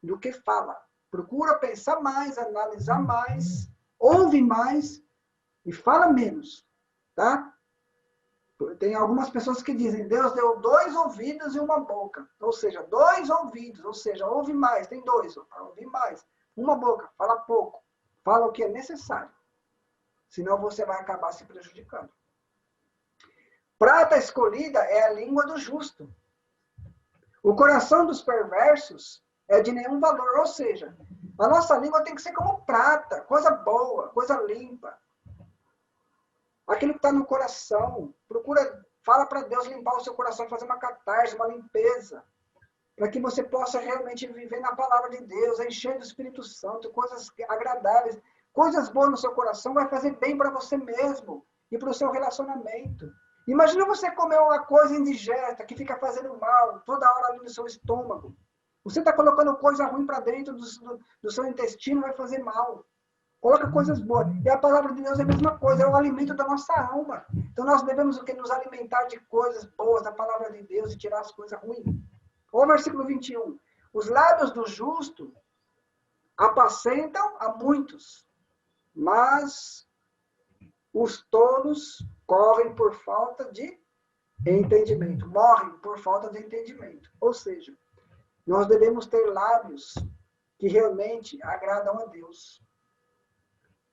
do que fala. Procura pensar mais, analisar mais, ouve mais e fala menos, tá? Tem algumas pessoas que dizem, Deus deu 2 ouvidos e uma boca. Ou seja, 2 ouvidos, ou seja, ouve mais, tem 2, ouve mais. Uma boca, fala pouco. Fala o que é necessário. Senão você vai acabar se prejudicando. Prata escolhida é a língua do justo. O coração dos perversos é de nenhum valor. Ou seja, a nossa língua tem que ser como prata, coisa boa, coisa limpa. Aquilo que está no coração, fala para Deus limpar o seu coração, fazer uma catarse, uma limpeza, para que você possa realmente viver na palavra de Deus, encher do Espírito Santo, coisas agradáveis, coisas boas no seu coração, vai fazer bem para você mesmo e para o seu relacionamento. Imagina você comer uma coisa indigesta, que fica fazendo mal, toda hora ali no seu estômago. Você está colocando coisa ruim para dentro do seu intestino, vai fazer mal. Coloca coisas boas. E a palavra de Deus é a mesma coisa, é o alimento da nossa alma. Então nós devemos o quê? Nos alimentar de coisas boas, da palavra de Deus, e tirar as coisas ruins. Olha o versículo 21. Os lábios do justo apacentam a muitos, mas os tolos correm por falta de entendimento. Morrem por falta de entendimento. Ou seja, nós devemos ter lábios que realmente agradam a Deus.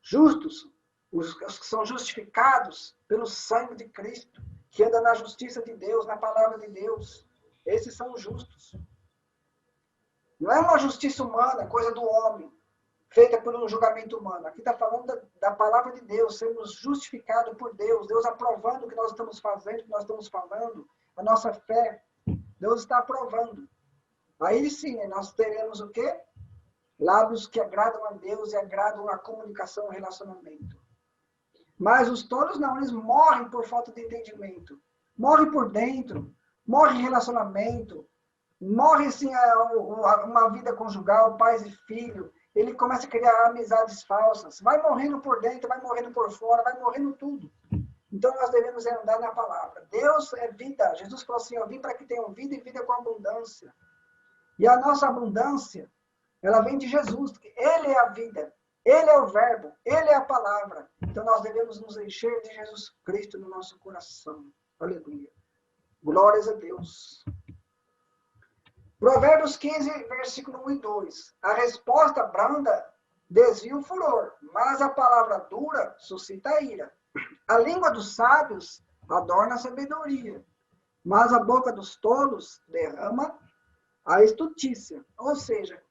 Justos, os que são justificados pelo sangue de Cristo, que andam na justiça de Deus, na palavra de Deus. Esses são os justos. Não é uma justiça humana, coisa do homem, feita por um julgamento humano. Aqui está falando da palavra de Deus, sermos justificados por Deus, Deus aprovando o que nós estamos fazendo, o que nós estamos falando, a nossa fé. Deus está aprovando. Aí sim, nós teremos o quê? Lábios que agradam a Deus e agradam a comunicação, o relacionamento. Mas os tolos não, eles morrem por falta de entendimento. Morrem por dentro, morre em relacionamento, morre assim, uma vida conjugal, pais e filho. Ele começa a criar amizades falsas. Vai morrendo por dentro, vai morrendo por fora, vai morrendo tudo. Então nós devemos andar na palavra. Deus é vida. Jesus falou assim, eu vim para que tenham vida e vida com abundância. E a nossa abundância, ela vem de Jesus. Ele é a vida. Ele é o verbo. Ele é a palavra. Então nós devemos nos encher de Jesus Cristo no nosso coração. Aleluia. Glórias a Deus. Provérbios 15, versículo 1 e 2. A resposta branda desvia o furor, mas a palavra dura suscita a ira. A língua dos sábios adorna a sabedoria, mas a boca dos tolos derrama a estutícia. Ou seja,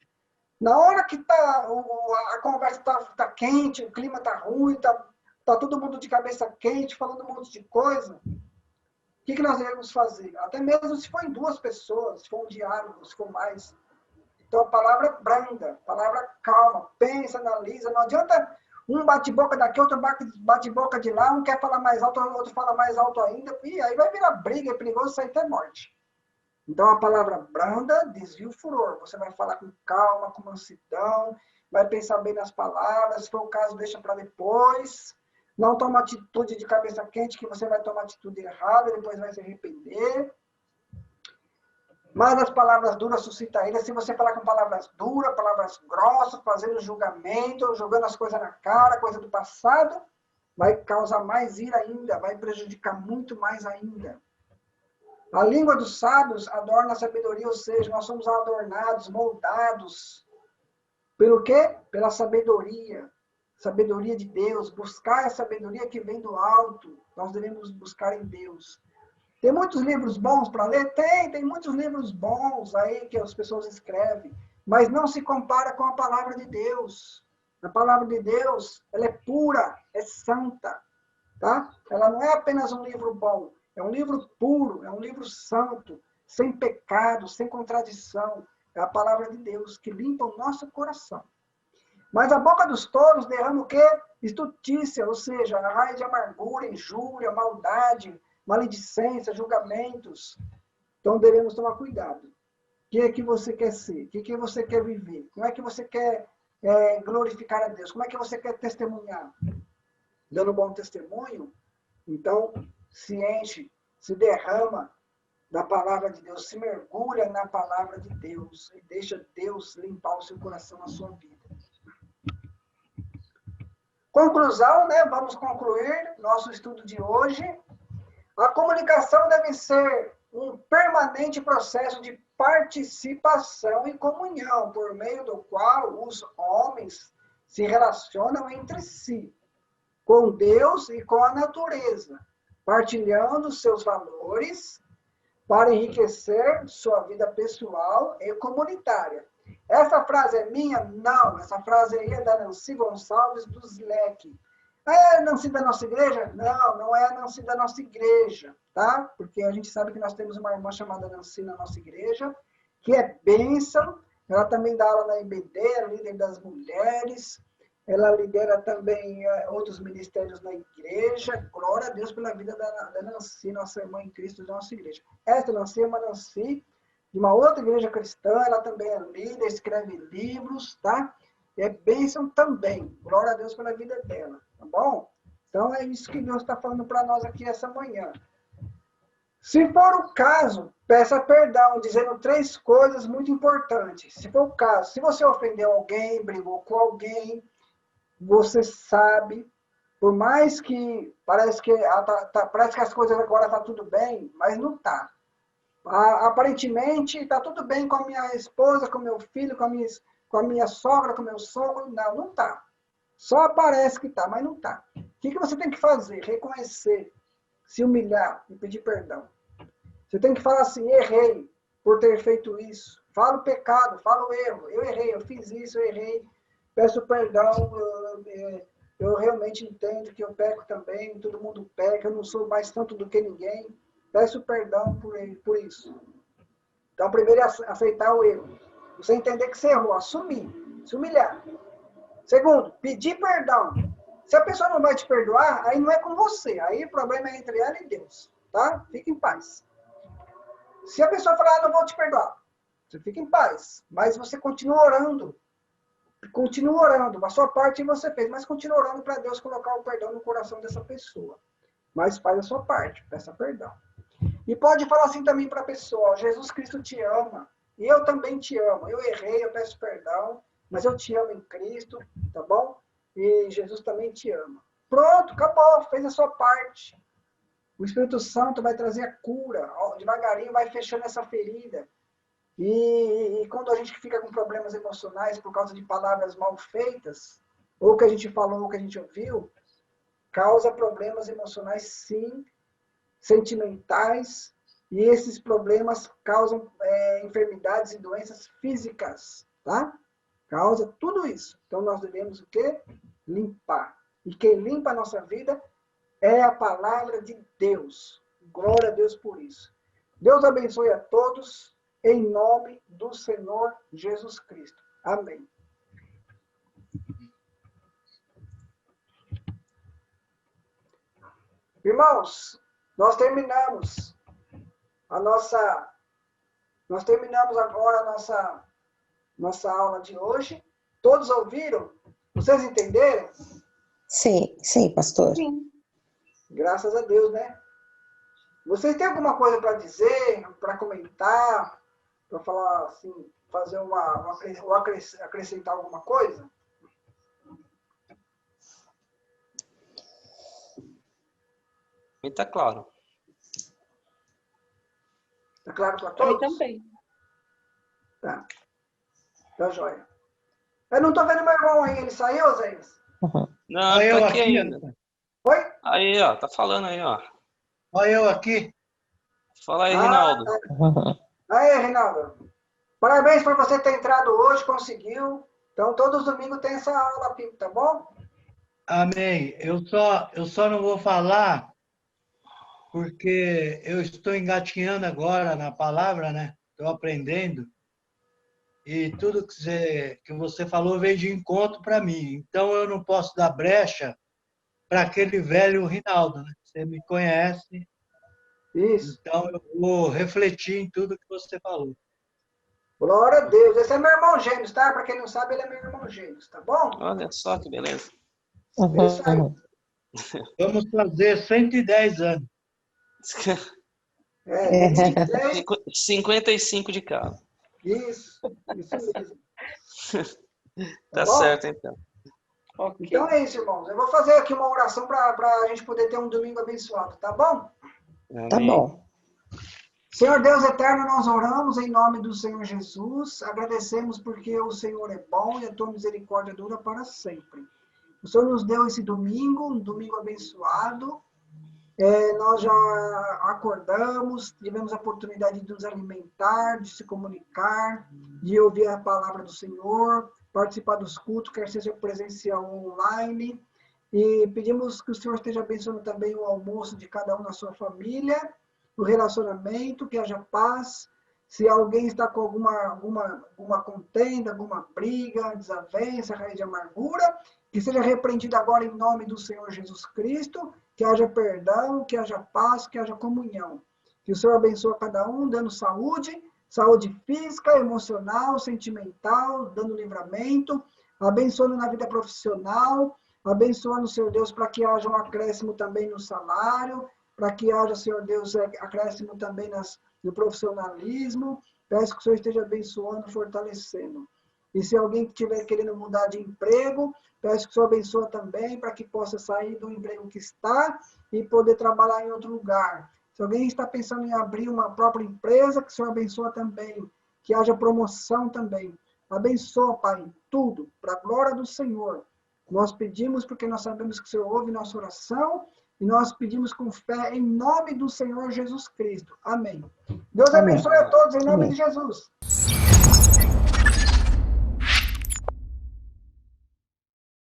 Na hora que a conversa tá quente, o clima tá ruim, tá todo mundo de cabeça quente, falando um monte de coisa, o que nós devemos fazer? Até mesmo se for em duas pessoas, se for um diálogo, se for mais. Então, a palavra branda, a palavra calma, pensa, analisa. Não adianta um bate-boca daqui, outro bate-boca de lá, um quer falar mais alto, o outro fala mais alto ainda, e aí vai virar briga, é perigoso sair até morte. Então, a palavra branda desvia o furor. Você vai falar com calma, com mansidão, vai pensar bem nas palavras, se for o caso, deixa para depois. Não toma atitude de cabeça quente, que você vai tomar atitude errada, depois vai se arrepender. Mas as palavras duras suscitam ira. Se você falar com palavras duras, palavras grossas, fazendo julgamento, jogando as coisas na cara, coisa do passado, vai causar mais ira ainda, vai prejudicar muito mais ainda. A língua dos sábios adorna a sabedoria, ou seja, nós somos adornados, moldados. Pelo quê? Pela sabedoria. Sabedoria de Deus. Buscar a sabedoria que vem do alto. Nós devemos buscar em Deus. Tem muitos livros bons para ler? Tem muitos livros bons aí que as pessoas escrevem, mas não se compara com a palavra de Deus. A palavra de Deus, ela é pura, é santa, tá? Ela não é apenas um livro bom, é um livro puro, é um livro santo, sem pecado, sem contradição. É a palavra de Deus que limpa o nosso coração. Mas a boca dos tolos derrama o quê? Estutícia, ou seja, a raiz de amargura, injúria, maldade, maledicência, julgamentos. Então devemos tomar cuidado. O que é que você quer ser? O que é que você quer viver? Como é que você quer glorificar a Deus? Como é que você quer testemunhar? Dando bom testemunho? Então, se enche, se derrama da palavra de Deus, se mergulha na palavra de Deus e deixa Deus limpar o seu coração, a sua vida. Conclusão, né? Vamos concluir nosso estudo de hoje. A comunicação deve ser um permanente processo de participação e comunhão, por meio do qual os homens se relacionam entre si, com Deus e com a natureza, partilhando seus valores para enriquecer sua vida pessoal e comunitária. Essa frase é minha? Não, essa frase aí é da Nancy Gonçalves dos Leque. É a Nancy da nossa igreja? Não, não é a Nancy da nossa igreja, tá? Porque a gente sabe que nós temos uma irmã chamada Nancy na nossa igreja, que é bênção. Ela também dá aula na IBD, é líder das mulheres. Ela lidera também outros ministérios na igreja. Glória a Deus pela vida da Nancy, nossa irmã em Cristo da nossa igreja. Essa Nancy é uma Nancy de uma outra igreja cristã, ela também é líder, escreve livros, tá? É bênção também. Glória a Deus pela vida dela, tá bom? Então é isso que Deus está falando para nós aqui essa manhã. Se for o caso, peça perdão, dizendo 3 coisas muito importantes. Se for o caso, se você ofendeu alguém, brigou com alguém, você sabe, por mais que parece que as coisas agora estão tudo bem, mas não está. Aparentemente está tudo bem com a minha esposa, com meu filho, com a minha sogra, com meu sogro. Não, não está. Só parece que está, mas não está. O que você tem que fazer? Reconhecer, se humilhar e pedir perdão. Você tem que falar assim, errei por ter feito isso. Fala o pecado, fala o erro. Eu errei, eu fiz isso, eu errei. Peço perdão, eu realmente entendo que eu peco também, todo mundo peca, eu não sou mais tanto do que ninguém. Peço perdão por isso. Então, primeiro é aceitar o erro. Você entender que você errou, assumir, se humilhar. Segundo, pedir perdão. Se a pessoa não vai te perdoar, aí não é com você. Aí o problema é entre ela e Deus. Tá? Fique em paz. Se a pessoa falar, não vou te perdoar, você fica em paz. Mas você continua orando. Continua orando. A sua parte você fez, mas continua orando para Deus colocar o perdão no coração dessa pessoa. Mas faz a sua parte, peça perdão. E pode falar assim também para a pessoa, Jesus Cristo te ama, e eu também te amo. Eu errei, eu peço perdão, mas eu te amo em Cristo, tá bom? E Jesus também te ama. Pronto, acabou, fez a sua parte. O Espírito Santo vai trazer a cura, devagarinho vai fechando essa ferida. E quando a gente fica com problemas emocionais por causa de palavras mal feitas, ou que a gente falou, ou que a gente ouviu, causa problemas emocionais, sim, sentimentais, e esses problemas causam enfermidades e doenças físicas, tá? causa tudo isso. Então, nós devemos o quê? Limpar. E quem limpa a nossa vida é a palavra de Deus. Glória a Deus por isso. Deus abençoe a todos, em nome do Senhor Jesus Cristo. Amém. Irmãos, nós terminamos agora a nossa aula de hoje. Todos ouviram? Vocês entenderam? Sim, sim, pastor. Sim. Graças a Deus, né? Vocês têm alguma coisa para dizer, para comentar, para falar assim, fazer ou acrescentar alguma coisa? Está claro. Está claro para Para mim todos? também. Tá. Tá joia. Eu não estou vendo meu irmão aí. Ele saiu, Zé? Uhum. Não, Olha eu tá aqui aqui, ainda. rapaz. Oi? Aí, ó, tá falando aí, ó. Olha eu aqui. Fala aí, Rinaldo. Tá. Uhum. Aí, Reinaldo. Parabéns por você ter entrado hoje, conseguiu. Então, todos os domingos tem essa aula, Pipo, tá bom? Amém. Eu só não vou falar porque eu estou engatinhando agora na palavra, né? Estou aprendendo. E tudo que você falou veio de encontro para mim. Então, eu não posso dar brecha para aquele velho Rinaldo, né? Você me conhece, Isso. então eu vou refletir em tudo que você falou. Glória a Deus. Esse é meu irmão gêmeos, tá? Para quem não sabe, ele é meu irmão gêmeos, tá bom? Olha só que beleza. Uhum. Isso aí. Vamos fazer 110 anos. É, 10. 55 de carro. Isso mesmo. Tá bom? certo, então. Ok. Então é isso, irmãos. Eu vou fazer aqui uma oração para a gente poder ter um domingo abençoado, tá bom? Tá Amém. bom. Senhor Deus eterno, nós oramos em nome do Senhor Jesus. Agradecemos porque o Senhor é bom e a tua misericórdia dura para sempre. O Senhor nos deu esse domingo, um domingo abençoado. Nós já acordamos, tivemos a oportunidade de nos alimentar, de se comunicar, de ouvir a palavra do Senhor, participar dos cultos, quer seja presencial ou online. E pedimos que o Senhor esteja abençoando também o almoço de cada um na sua família, o relacionamento, que haja paz. Se alguém está com alguma contenda, alguma briga, desavença, raiz de amargura, que seja repreendido agora em nome do Senhor Jesus Cristo, que haja perdão, que haja paz, que haja comunhão. Que o Senhor abençoe cada um, dando saúde física, emocional, sentimental, dando livramento, abençoando na vida profissional, abençoando, Senhor Deus, para que haja um acréscimo também no salário, para que haja, Senhor Deus, acréscimo também no profissionalismo. Peço que o Senhor esteja abençoando, fortalecendo. E se alguém estiver querendo mudar de emprego, peço que o Senhor abençoe também, para que possa sair do emprego que está e poder trabalhar em outro lugar. Se alguém está pensando em abrir uma própria empresa, que o Senhor abençoe também, que haja promoção também. Abençoa, Pai, tudo, para a glória do Senhor. Nós pedimos porque nós sabemos que o Senhor ouve nossa oração e nós pedimos com fé em nome do Senhor Jesus Cristo. Amém. Deus Amém. abençoe a todos em nome Amém. de Jesus.